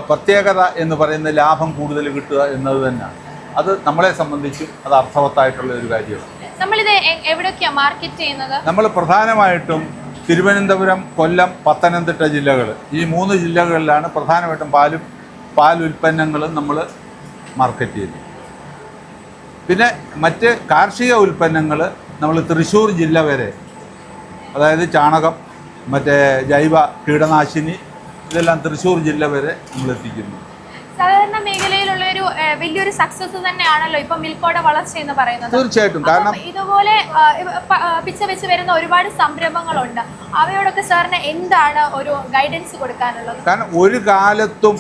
പ്രത്യേകത എന്ന് പറയുന്നത് ലാഭം കൂടുതൽ കിട്ടുക എന്നത് തന്നെയാണ്. അത് നമ്മളെ സംബന്ധിച്ചും അത് അർത്ഥവത്തായിട്ടുള്ള ഒരു കാര്യമാണ്. നമ്മളിത് എവിടെയൊക്കെയാണ് മാർക്കറ്റ് ചെയ്യുന്നത്? നമ്മൾ പ്രധാനമായിട്ടും തിരുവനന്തപുരം, കൊല്ലം, പത്തനംതിട്ട ജില്ലകൾ, ഈ 3 ജില്ലകളിലാണ് പ്രധാനമായിട്ടും പാൽ ഉൽപ്പന്നങ്ങളും നമ്മൾ മാർക്കറ്റ് ചെയ്യുന്നത്. പിന്നെ മറ്റ് കാർഷിക ഉൽപ്പന്നങ്ങൾ നമ്മൾ തൃശ്ശൂർ ജില്ല വരെ, അതായത് ചാണകം, മറ്റേ ജൈവ കീടനാശിനി, ഇതെല്ലാം തൃശ്ശൂർ ജില്ല വരെ നമ്മൾ എത്തിക്കുന്നു. സാധാരണ മേഖലയിലുള്ള ഒരു വലിയൊരു സക്സസ് തന്നെയാണല്ലോ ഇപ്പൊ മിൽക്കോയുടെ വളർച്ച എന്ന് പറയുന്നത്. തീർച്ചയായിട്ടും. കാരണം ഇതുപോലെ പിച്ച വെച്ച് വരുന്ന ഒരുപാട് സംരംഭങ്ങളുണ്ട്. അവയോടൊക്കെ സാറിന് എന്താണ് ഒരു ഗൈഡൻസ് കൊടുക്കാനുള്ളത്? കാരണം ഒരു കാലത്തും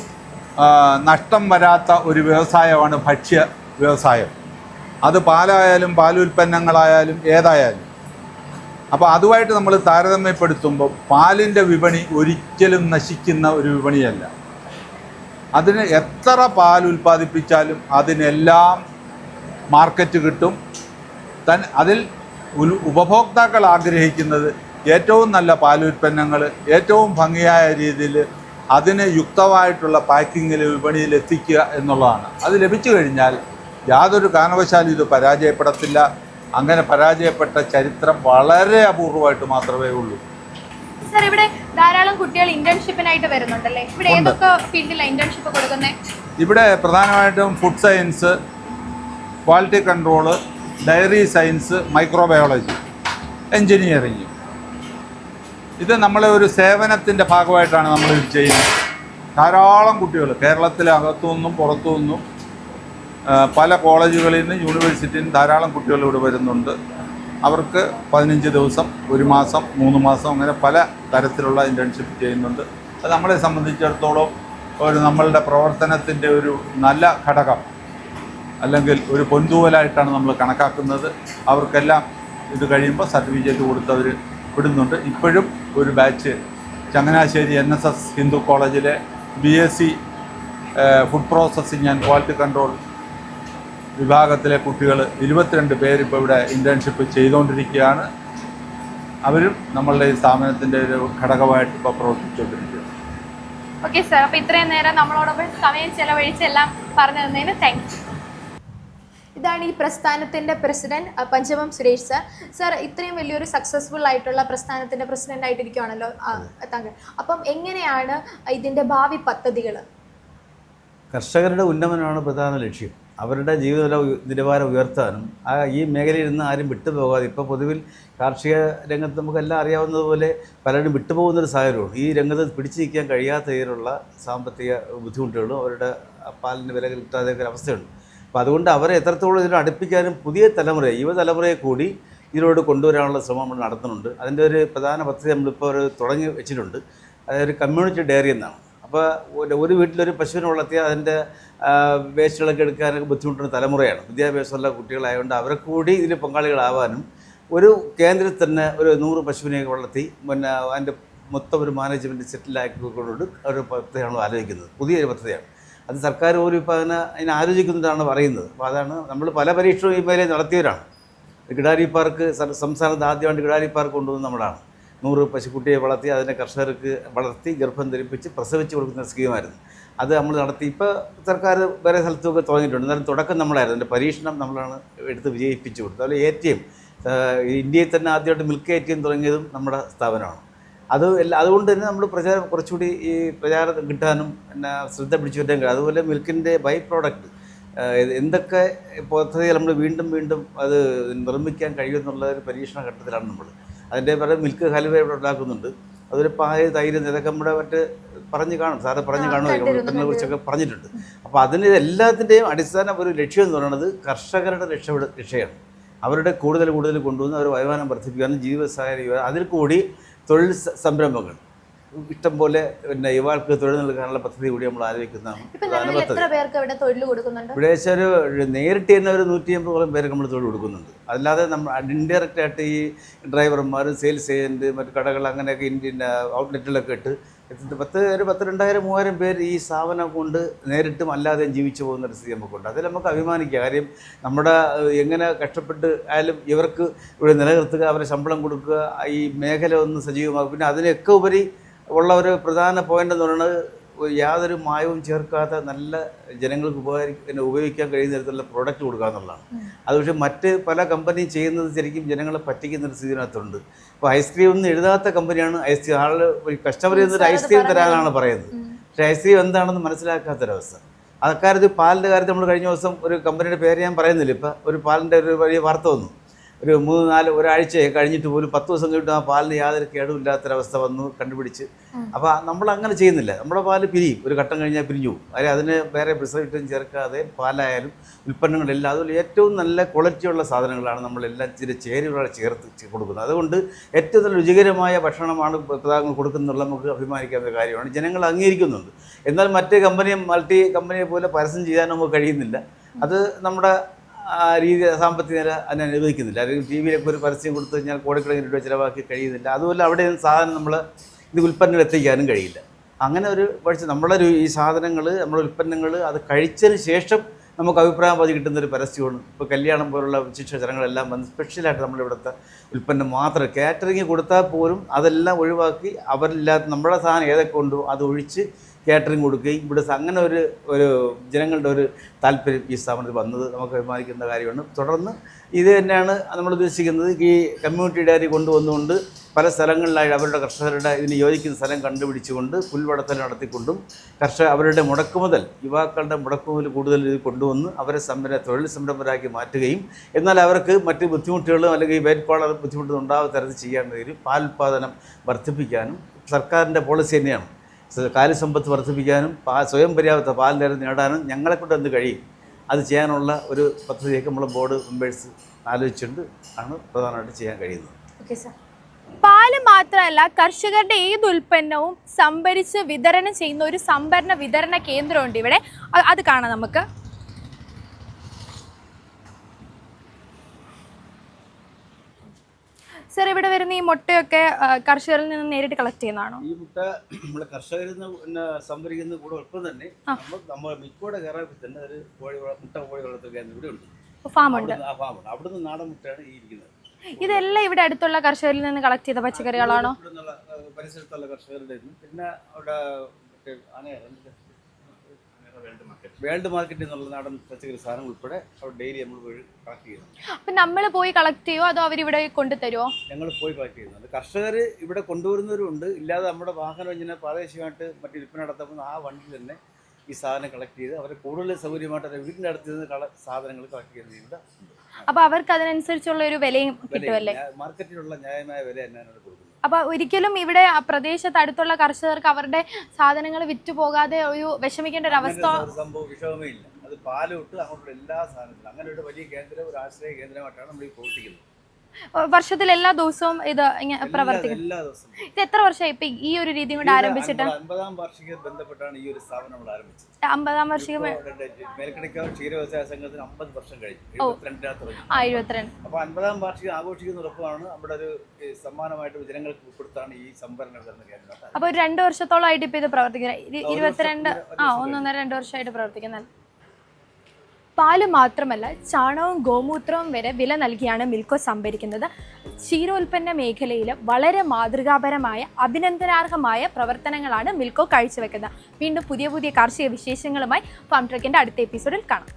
നഷ്ടം വരാത്ത ഒരു വ്യവസായമാണ് ഭക്ഷ്യ വ്യവസായം. അത് പാലായാലും പാലുൽപ്പന്നങ്ങളായാലും ഏതായാലും. അപ്പോൾ അതുമായിട്ട് നമ്മൾ താരതമ്യപ്പെടുത്തുമ്പോൾ പാലിൻ്റെ വിപണി ഒരിക്കലും നശിക്കുന്ന ഒരു വിപണിയല്ല. അതിന് എത്ര പാൽ ഉൽപ്പാദിപ്പിച്ചാലും അതിനെല്ലാം മാർക്കറ്റ് കിട്ടും. അതിൽ ഉപഭോക്താക്കൾ ആഗ്രഹിക്കുന്നത് ഏറ്റവും നല്ല പാലുൽപ്പന്നങ്ങൾ ഏറ്റവും ഭംഗിയായ രീതിയിൽ അതിന് യുക്തമായിട്ടുള്ള പാക്കിങ്ങിൽ വിപണിയിൽ എത്തിക്കുക എന്നുള്ളതാണ്. അത് ലഭിച്ചു കഴിഞ്ഞാൽ യാതൊരു കാരണവശാലും ഇത് പരാജയപ്പെടത്തില്ല. അങ്ങനെ പരാജയപ്പെട്ട ചരിത്രം വളരെ അപൂർവമായിട്ട് മാത്രമേ ഉള്ളൂ. സർ, ഇവിടെ ധാരാളം കുട്ടികൾ ഇന്റേൺഷിപ്പിനായിട്ട് വരുന്നുണ്ടല്ലേ? ഇവിടെ ഏതൊക്കെ ഫീൽഡിലാണ് ഇന്റേൺഷിപ്പ് കൊടുക്കുന്നത്? ഇവിടെ പ്രധാനമായിട്ടും food science, quality control, dairy science, microbiology, engineering. ഇത് നമ്മളെ ഒരു സേവനത്തിൻ്റെ ഭാഗമായിട്ടാണ് നമ്മൾ ഇത് ചെയ്യുന്നത്. ധാരാളം കുട്ടികൾ കേരളത്തിലെ അകത്തുനിന്നും പുറത്തുനിന്നും പല കോളേജുകളിൽ നിന്നും യൂണിവേഴ്സിറ്റിയിൽ നിന്നും ധാരാളം കുട്ടികൾ ഇവിടെ വരുന്നുണ്ട്. അവർക്ക് 15 ദിവസം, 1 മാസം, 3 മാസം, അങ്ങനെ പല തരത്തിലുള്ള ഇൻറ്റേൺഷിപ്പ് ചെയ്യുന്നുണ്ട്. അത് നമ്മളെ സംബന്ധിച്ചിടത്തോളം നമ്മളുടെ പ്രവർത്തനത്തിൻ്റെ ഒരു നല്ല ഘടകം അല്ലെങ്കിൽ ഒരു പൊൻതൂവലായിട്ടാണ് നമ്മൾ കണക്കാക്കുന്നത്. അവർക്കെല്ലാം ഇത് കഴിയുമ്പോൾ സർട്ടിഫിക്കറ്റ് കൊടുത്തവർ വിടുന്നുണ്ട്. ഇപ്പോഴും ഒരു ബാച്ച് ചങ്ങനാശ്ശേരി NSS ഹിന്ദു കോളേജിലെ BSc food processing and quality control വിഭാഗത്തിലെ കുട്ടികൾ 22 പേര് ഇപ്പോൾ ഇവിടെ ഇൻറ്റേൺഷിപ്പ് ചെയ്തുകൊണ്ടിരിക്കുകയാണ്. അവരും നമ്മളുടെ ഈ സ്ഥാപനത്തിൻ്റെ ഒരു ഘടകമായിട്ട് ഇപ്പോൾ പ്രവർത്തിച്ചുകൊണ്ടിരിക്കുകയാണ്. ഓക്കെ സാർ, അപ്പോൾ ഇത്രയും നേരം നമ്മളോടൊപ്പം സമയം ചെലവഴിച്ചെല്ലാം പറഞ്ഞു തന്നതിന് താങ്ക്സ്. ഇതാണ് ഈ പ്രസ്ഥാനത്തിൻ്റെ പ്രസിഡന്റ് പഞ്ചമം സുരേഷ് സാർ. സാർ, ഇത്രയും വലിയൊരു സക്സസ്ഫുൾ ആയിട്ടുള്ള പ്രസ്ഥാനത്തിൻ്റെ പ്രസിഡന്റ് ആയിട്ടിരിക്കുകയാണല്ലോ താങ്കൾ. അപ്പം എങ്ങനെയാണ് ഇതിൻ്റെ ഭാവി പദ്ധതികൾ? കർഷകരുടെ ഉന്നമനമാണ് പ്രധാന ലക്ഷ്യം. അവരുടെ ജീവിത നിലവാരം ഉയർത്താനും ഈ മേഖലയിൽ നിന്ന് ആരും വിട്ടുപോകാതെ, ഇപ്പോൾ പൊതുവിൽ കാർഷിക രംഗത്ത് നമുക്കെല്ലാം അറിയാവുന്നതുപോലെ പലരും വിട്ടുപോകുന്നൊരു സാഹചര്യമാണ്. ഈ രംഗത്ത് പിടിച്ചു നിൽക്കാൻ കഴിയാത്ത രീതിയിലുള്ള സാമ്പത്തിക ബുദ്ധിമുട്ടുകളും അവരുടെ പാലിന് വില കിട്ടാതെ ഒരു അവസ്ഥയുണ്ട്. അപ്പോൾ അതുകൊണ്ട് അവരെ എത്രത്തോളം ഇതിനെ അടുപ്പിക്കാനും പുതിയ തലമുറയെ, യുവതലമുറയെ കൂടി ഇതിലോട്ട് കൊണ്ടുവരാനുള്ള ശ്രമം നമ്മൾ നടത്തുന്നുണ്ട്. അതിൻ്റെ ഒരു പ്രധാന പദ്ധതി നമ്മളിപ്പോൾ തുടങ്ങി വെച്ചിട്ടുണ്ട്. അതൊരു കമ്മ്യൂണിറ്റി ഡയറി എന്നാണ്. അപ്പോൾ ഒരു വീട്ടിലൊരു പശുവിനെ വളർത്തിയാൽ അതിൻ്റെ വേസ്റ്റുകളൊക്കെ എടുക്കാനൊക്കെ ബുദ്ധിമുട്ടുന്ന തലമുറയാണ്. വിദ്യാഭ്യാസമുള്ള കുട്ടികളായതുകൊണ്ട് അവരെ കൂടി ഇതിൽ പങ്കാളികളാവാനും ഒരു കേന്ദ്രത്തിൽ തന്നെ ഒരു 100 പശുവിനെയൊക്കെ വളർത്തി പിന്നെ അതിൻ്റെ മൊത്തം ഒരു മാനേജ്മെൻറ്റ് സെറ്റിലാക്കിക്കൊണ്ട് ഒരു പദ്ധതിയാണ് ആലോചിക്കുന്നത്. പുതിയൊരു പദ്ധതിയാണ്. അത് സർക്കാർ പോലും ഇപ്പോൾ അതിനെ ആലോചിക്കുന്നതാണ് പറയുന്നത്. അപ്പോൾ അതാണ് നമ്മൾ പല പരീക്ഷണവും ഈ മേലെ നടത്തിയവരാണ്. കിടാരി പാർക്ക് സംസ്ഥാനത്ത് ആദ്യമായിട്ട് കിടാരി പാർക്ക് കൊണ്ടുവന്ന് നമ്മളാണ്. 100 പശുക്കുട്ടിയെ വളർത്തി അതിനെ കർഷകർക്ക് വളർത്തി ഗർഭം ധരിപ്പിച്ച് പ്രസവിച്ച് കൊടുക്കുന്ന സ്കീമായിരുന്നു. അത് നമ്മൾ നടത്തി. ഇപ്പോൾ സർക്കാർ വേറെ സ്ഥലത്തൊക്കെ തുടങ്ങിയിട്ടുണ്ട്. എന്നാലും തുടക്കം നമ്മളായിരുന്നു. അതിൻ്റെ പരീക്ഷണം നമ്മളാണ് എടുത്ത് വിജയിപ്പിച്ചു കൊടുത്തത്. അതുപോലെ ATM, ഇന്ത്യയിൽ തന്നെ ആദ്യമായിട്ട് മിൽക്ക് ATM തുടങ്ങിയതും നമ്മുടെ സ്ഥാപനമാണ്. അതുകൊണ്ട് തന്നെ നമ്മൾ കുറച്ചുകൂടി ഈ പ്രചാരം കിട്ടാനും പിന്നെ ശ്രദ്ധ പിടിച്ചു പറ്റാൻ കഴിയും. അതുപോലെ മിൽക്കിൻ്റെ ബൈ പ്രോഡക്റ്റ് എന്തൊക്കെ പദ്ധതി നമ്മൾ വീണ്ടും വീണ്ടും അത് നിർമ്മിക്കാൻ കഴിയുമെന്നുള്ള ഒരു പരീക്ഷണ ഘട്ടത്തിലാണ് നമ്മൾ. അതിൻ്റെ പല മിൽക്ക് ഹൽവ ഇവിടെ ഉണ്ടാക്കുന്നുണ്ട്. അതൊരു പാല്, തൈര്, ഇതൊക്കെ നമ്മുടെ പറഞ്ഞു കാണും, സാറ് പറഞ്ഞു കാണുമല്ലോ, ഉൽപ്പന്നങ്ങളെ കുറിച്ചൊക്കെ പറഞ്ഞിട്ടുണ്ട്. അപ്പോൾ അതിന് എല്ലാത്തിൻ്റെയും അടിസ്ഥാന ഒരു ലക്ഷ്യം എന്ന് പറയുന്നത് കർഷകരുടെ രക്ഷയാണ്. അവരുടെ കൂടുതൽ കൊണ്ടുവന്ന് അവർ വരുമാനം വർദ്ധിപ്പിക്കാനും ജീവിത സാഹചര്യം, അതിൽ കൂടി തൊഴിൽ സംരംഭങ്ങൾ ഇഷ്ടം പോലെ പിന്നെ യുവാൾക്ക് തൊഴിൽ നൽകാനുള്ള പദ്ധതി കൂടി നമ്മൾ ആലോചിക്കുന്നതാണ്. ഇവിടെ ഒരു നേരിട്ട് തന്നെ ഒരു 150ഓളം പേർക്ക് നമ്മൾ തൊഴിൽ കൊടുക്കുന്നുണ്ട്. അല്ലാതെ നമ്മൾ ഇൻഡയറക്റ്റ് ആയിട്ട് ഈ ഡ്രൈവർമാർ, സെയിൽസ് ഏജൻറ്റ്, മറ്റു കടകൾ അങ്ങനെയൊക്കെ ഇന്ത്യൻ ഔട്ട്ലെറ്റിലൊക്കെ ഇട്ട് 10,000-20,000-30,000 പേര് ഈ സ്ഥാപനം കൊണ്ട് നേരിട്ടും അല്ലാതെയും ജീവിച്ചു പോകുന്നൊരു സ്ഥിതി നമുക്കുണ്ട്. അതിൽ നമുക്ക് അഭിമാനിക്കുക. കാര്യം നമ്മുടെ എങ്ങനെ കഷ്ടപ്പെട്ട് ആയാലും ഇവർക്ക് ഇവിടെ നിലനിർത്തുക, അവരെ ശമ്പളം കൊടുക്കുക, ഈ മേഖല ഒന്ന് സജീവമാക്കുക. പിന്നെ അതിനൊക്കെ ഉപരി ഉള്ള ഒരു പ്രധാന പോയിന്റ് എന്ന് പറയുന്നത് യാതൊരു മായവും ചേർക്കാത്ത നല്ല ജനങ്ങൾക്ക് ഉപയോഗിക്കാൻ കഴിയുന്ന തരത്തിലുള്ള പ്രോഡക്റ്റ് കൊടുക്കുക എന്നുള്ളതാണ്. അത് പക്ഷേ മറ്റ് പല കമ്പനിയും ചെയ്യുന്നത് ശരിക്കും ജനങ്ങളെ പറ്റിക്കുന്നൊരു സ്ഥിതിനകത്തുണ്ട്. ഇപ്പോൾ ഐസ്ക്രീം ഒന്നും എഴുതാത്ത കമ്പനിയാണ് ഐസ്ക്രീം. കസ്റ്റമർ ചെയ്യുന്നൊരു ഐസ്ക്രീം തരാനാണ് പറയുന്നത്. പക്ഷേ ഐസ്ക്രീം എന്താണെന്ന് മനസ്സിലാക്കാത്തൊരവസ്ഥ. അക്കാര്യത്തിൽ പാലിൻ്റെ കാര്യത്തിൽ നമ്മൾ കഴിഞ്ഞ ദിവസം ഒരു കമ്പനിയുടെ പേര് ഞാൻ പറയുന്നില്ല, ഇപ്പോൾ ഒരു പാലിൻ്റെ ഒരു വലിയ വാർത്ത വന്നു. ഒരു 3-4 ഒരാഴ്ച കഴിഞ്ഞിട്ട് പോലും 10 ദിവസം കഴിഞ്ഞിട്ട് ആ പാലിന് യാതൊരു കേടുമില്ലാത്തൊരവസ്ഥ വന്നു കണ്ടുപിടിച്ച്. അപ്പോൾ നമ്മൾ അങ്ങനെ ചെയ്യുന്നില്ല. നമ്മുടെ പാല് പിരിയും, ഒരു ഘട്ടം കഴിഞ്ഞാൽ പിരിഞ്ഞു പോകും. അതിന് വേറെ പ്രിസർവേറ്റീവും ചേർക്കാതെ പാലായാലും ഉൽപ്പന്നങ്ങളെല്ലാം അതുപോലെ ഏറ്റവും നല്ല ക്വാളിറ്റിയുള്ള സാധനങ്ങളാണ് നമ്മളെല്ലാം ചില ചേരുവകളെ ചേർത്ത് കൊടുക്കുന്നത്. അതുകൊണ്ട് ഏറ്റവും നല്ല രുചികരമായ ഭക്ഷണമാണ് പദാർത്ഥങ്ങൾ കൊടുക്കുന്നുള്ള നമുക്ക് അഭിമാനിക്കാവുന്ന കാര്യമാണ്. ജനങ്ങൾ അംഗീകരിക്കുന്നുണ്ട്. എന്നാൽ മറ്റ് മൾട്ടി കമ്പനിയെ പോലെ പരസ്യം ചെയ്യാൻ നമുക്ക് കഴിയുന്നില്ല. അത് നമ്മുടെ സാമ്പത്തിക നില അതിനെ അനുവദിക്കുന്നില്ല. അല്ലെങ്കിൽ TV ഒരു പരസ്യം കൊടുത്തു കഴിഞ്ഞാൽ കോടിക്കണക്കിന് രൂപ ചിലവാക്കി കഴിയുന്നില്ല. അതുപോലെ അവിടെ സാധനം നമ്മൾ ഇത് ഉൽപ്പന്നങ്ങൾ എത്തിക്കാനും കഴിയില്ല. അങ്ങനെ ഒരു പക്ഷേ നമ്മളെ ഈ സാധനങ്ങൾ, നമ്മുടെ ഉൽപ്പന്നങ്ങൾ അത് കഴിച്ചതിന് ശേഷം നമുക്ക് അഭിപ്രായം പതി കിട്ടുന്നൊരു പരസ്യമാണ്. ഇപ്പോൾ കല്യാണം പോലുള്ള വിശിഷ്ട ചടങ്ങുകളെല്ലാം വന്ന് സ്പെഷ്യലായിട്ട് നമ്മളിവിടുത്തെ ഉൽപ്പന്നം മാത്രം കാറ്ററിങ് കൊടുത്താൽ പോലും അതെല്ലാം ഒഴിവാക്കി അവരില്ലാത്ത നമ്മുടെ സാധനം ഏതൊക്കെ ഉണ്ടോ അത് ഒഴിച്ച് കാറ്ററിങ് കൊടുക്കുകയും ഇവിടെ അങ്ങനെ ഒരു ജനങ്ങളുടെ ഒരു താല്പര്യം ഈ സ്ഥാപനത്തിൽ വന്നത് നമുക്ക് അഭിമാനിക്കുന്ന കാര്യമാണ്. തുടർന്ന് ഇത് തന്നെയാണ് നമ്മൾ ഉദ്ദേശിക്കുന്നത്. ഈ കമ്മ്യൂണിറ്റി ഡയറി കൊണ്ടുവന്നുകൊണ്ട് പല സ്ഥലങ്ങളിലായി അവരുടെ കർഷകരുടെ ഇതിന് യോജിക്കുന്ന സ്ഥലം കണ്ടുപിടിച്ചുകൊണ്ട് പുൽവടത്തൽ നടത്തിക്കൊണ്ടും അവരുടെ യുവാക്കളുടെ മുടക്കുമുതൽ കൂടുതൽ ഇത് കൊണ്ടുവന്ന് അവരെ തൊഴിൽ സംരംഭരാക്കി മാറ്റുകയും എന്നാൽ അവർക്ക് മറ്റ് ബുദ്ധിമുട്ടുകളും അല്ലെങ്കിൽ വൈറ്റ് കോളർ ബുദ്ധിമുട്ടുകൾ ഉണ്ടാകാത്ത തരത്തിൽ ചെയ്യാൻ കഴിയും. പാലുൽപാദനം വർദ്ധിപ്പിക്കാനും സർക്കാരിൻ്റെ പോളിസി തന്നെയാണ്. കാര്യസമ്പത്ത് വർദ്ധിപ്പിക്കാനും സ്വയം പര്യാപ്ത പാലിൻ്റെ നേടാനും ഞങ്ങളെക്കൊണ്ട് എന്ത് കഴിയും അത് ചെയ്യാനുള്ള ഒരു പദ്ധതിയൊക്കെ നമ്മൾ ബോർഡ് മെമ്പേഴ്സ് ആലോചിച്ചുകൊണ്ട് ആണ് പ്രധാനമായിട്ട് ചെയ്യാൻ കഴിയുന്നത്. ഓക്കെ സാർ, പാല് മാത്രമല്ല കർഷകരുടെ ഏത് ഉൽപ്പന്നവും സംഭരിച്ച് വിതരണം ചെയ്യുന്ന ഒരു സംഭരണ വിതരണ കേന്ദ്രമുണ്ട് ഇവിടെ. അത് കാണാം നമുക്ക്. സർ ഇവിടെ വരുന്ന ഈ മുട്ടയൊക്കെ കർഷകരിൽ നിന്ന് നേരിട്ട് കളക്ട് ചെയ്യുന്നതാണോ? ഈ മുട്ട നമ്മളെ കർഷകരിൽ നിന്ന് സംഭരിക്കുന്ന കൂടെ ഒപ്പം തന്നെ നമ്മൾ മിൽക്കോടെ കയറാൻ തന്നെ ഒരു മുട്ട കോഴി വളർത്തൽ കേന്ദ്രം ഇവിടെ ഉണ്ട്, ഫാമുണ്ട്. ആ ഫാമുണ്ട്. അവിടുന്ന് നാടൻ മുട്ടയാണ് ഈ ഇരിക്കുന്നത്. ഇതെല്ലാം ഇവിടെ അടുത്തുള്ള കർഷകരിൽ നിന്ന് കളക്ട് ചെയ്ത പച്ചക്കറികളാണോ? ഇവിടുന്നുള്ള പരിസരത്തുള്ള കർഷകരുടെ പിന്നെ അവിടെ വേൾഡ് മാർക്കറ്റിൽ നിന്നുള്ള നാടൻ പച്ചക്കറി സാധനം ഉൾപ്പെടെ അവിടെ ഡെയിലി നമ്മൾ പോയി കളക്ട് ചെയ്യുന്നു. അപ്പൊ നമ്മൾ പോയി കളക്ട് ചെയ്യുമോ അതോ അവരിവിടെ കൊണ്ടുതരുമോ? ഞങ്ങൾ പോയി കളക്ട് ചെയ്യുന്നുണ്ട്. കർഷകർ ഇവിടെ കൊണ്ടുവരുന്നവരുണ്ട്, ഇല്ലാതെ നമ്മുടെ വാഹനം ഇങ്ങനെ പ്രാദേശികമായിട്ട് മറ്റു വിൽപ്പന നടത്തുമ്പോൾ ആ വണ്ടി തന്നെ ഈ സാധനം കളക്ട് ചെയ്ത് അവരെ കൂടുതൽ സൗകര്യമായിട്ട് അവരുടെ വീടിൻ്റെ അടുത്ത് നിന്ന് സാധനങ്ങൾ കളക്ട് ചെയ്യുന്നത്. അപ്പൊ അവർക്ക് അതിനനുസരിച്ചുള്ള ഒരു വിലയും കിട്ടുമല്ലേ? മാർക്കറ്റിലുള്ള ന്യായമായ വില തന്നെയാണ് കൊടുക്കുന്നത്. അപ്പൊ ഒരിക്കലും ഇവിടെ ആ പ്രദേശത്ത് അടുത്തുള്ള കർഷകർക്ക് അവരുടെ സാധനങ്ങൾ വിറ്റുപോകാതെ ഒരു വിഷമിക്കേണ്ട ഒരു അവസ്ഥ സംഭവം വിഷമേ ഇല്ല. അത് പാല് തൊട്ട് അങ്ങോട്ടുള്ള എല്ലാ സാധനങ്ങളും അങ്ങനെ ഒരു വലിയ കേന്ദ്രം, ഒരു ആശ്രയ കേന്ദ്രമായിട്ടാണ് നമ്മൾ ഈ പ്രവർത്തിക്കുന്നത്. വർഷത്തിൽ എല്ലാ ദിവസവും ഇത് പ്രവർത്തിക്കും. എല്ലാ ദിവസവും. ഇത് എത്ര വർഷമായി ഇപ്പൊ ഈ ഒരു രീതി കൊണ്ട് ആരംഭിച്ചിട്ട്? 50ാം വാർഷിക ബന്ധപ്പെട്ടാണ് ഈ ഒരു സ്ഥാപനം നമ്മൾ ആരംഭിച്ചത്. 50ാം വാർഷികം മേൽക്കണിക്കാവ് ക്ഷീര വ്യവസായ സംഘത്തിന് 50 വർഷം കഴിഞ്ഞു. 72 അപ്പൊ 50ാം വാർഷികം ആഘോഷിക്കുന്നതോടൊപ്പമാണ് നമ്മുടെ ഒരു സമ്മാനമായിട്ട് ജനങ്ങൾക്ക് ഉൾപ്പെടുത്താണ് ഈ സംഭരണ വിതരണ കേന്ദ്രം. അപ്പൊ 2 വർഷത്തോളമായിട്ട് ഇപ്പൊ ഇത് പ്രവർത്തിക്കുന്നത് 1.5-2 വർഷമായിട്ട് പ്രവർത്തിക്കുന്നത്. പാല് മാത്രമല്ല ചാണകവും ഗോമൂത്രവും വരെ വില നൽകിയാണ് മിൽക്കോ സംഭരിക്കുന്നത്. ക്ഷീരോൽപ്പന്ന മേഖലയിൽ വളരെ മാതൃകാപരമായ അഭിനന്ദനാർഹമായ പ്രവർത്തനങ്ങളാണ് മിൽക്കോ കാഴ്ചവെക്കുന്നത്. വീണ്ടും പുതിയ കാർഷിക വിശേഷങ്ങളുമായി ഫാം ട്രക്കിൻ്റെ അടുത്ത എപ്പിസോഡിൽ കാണാം.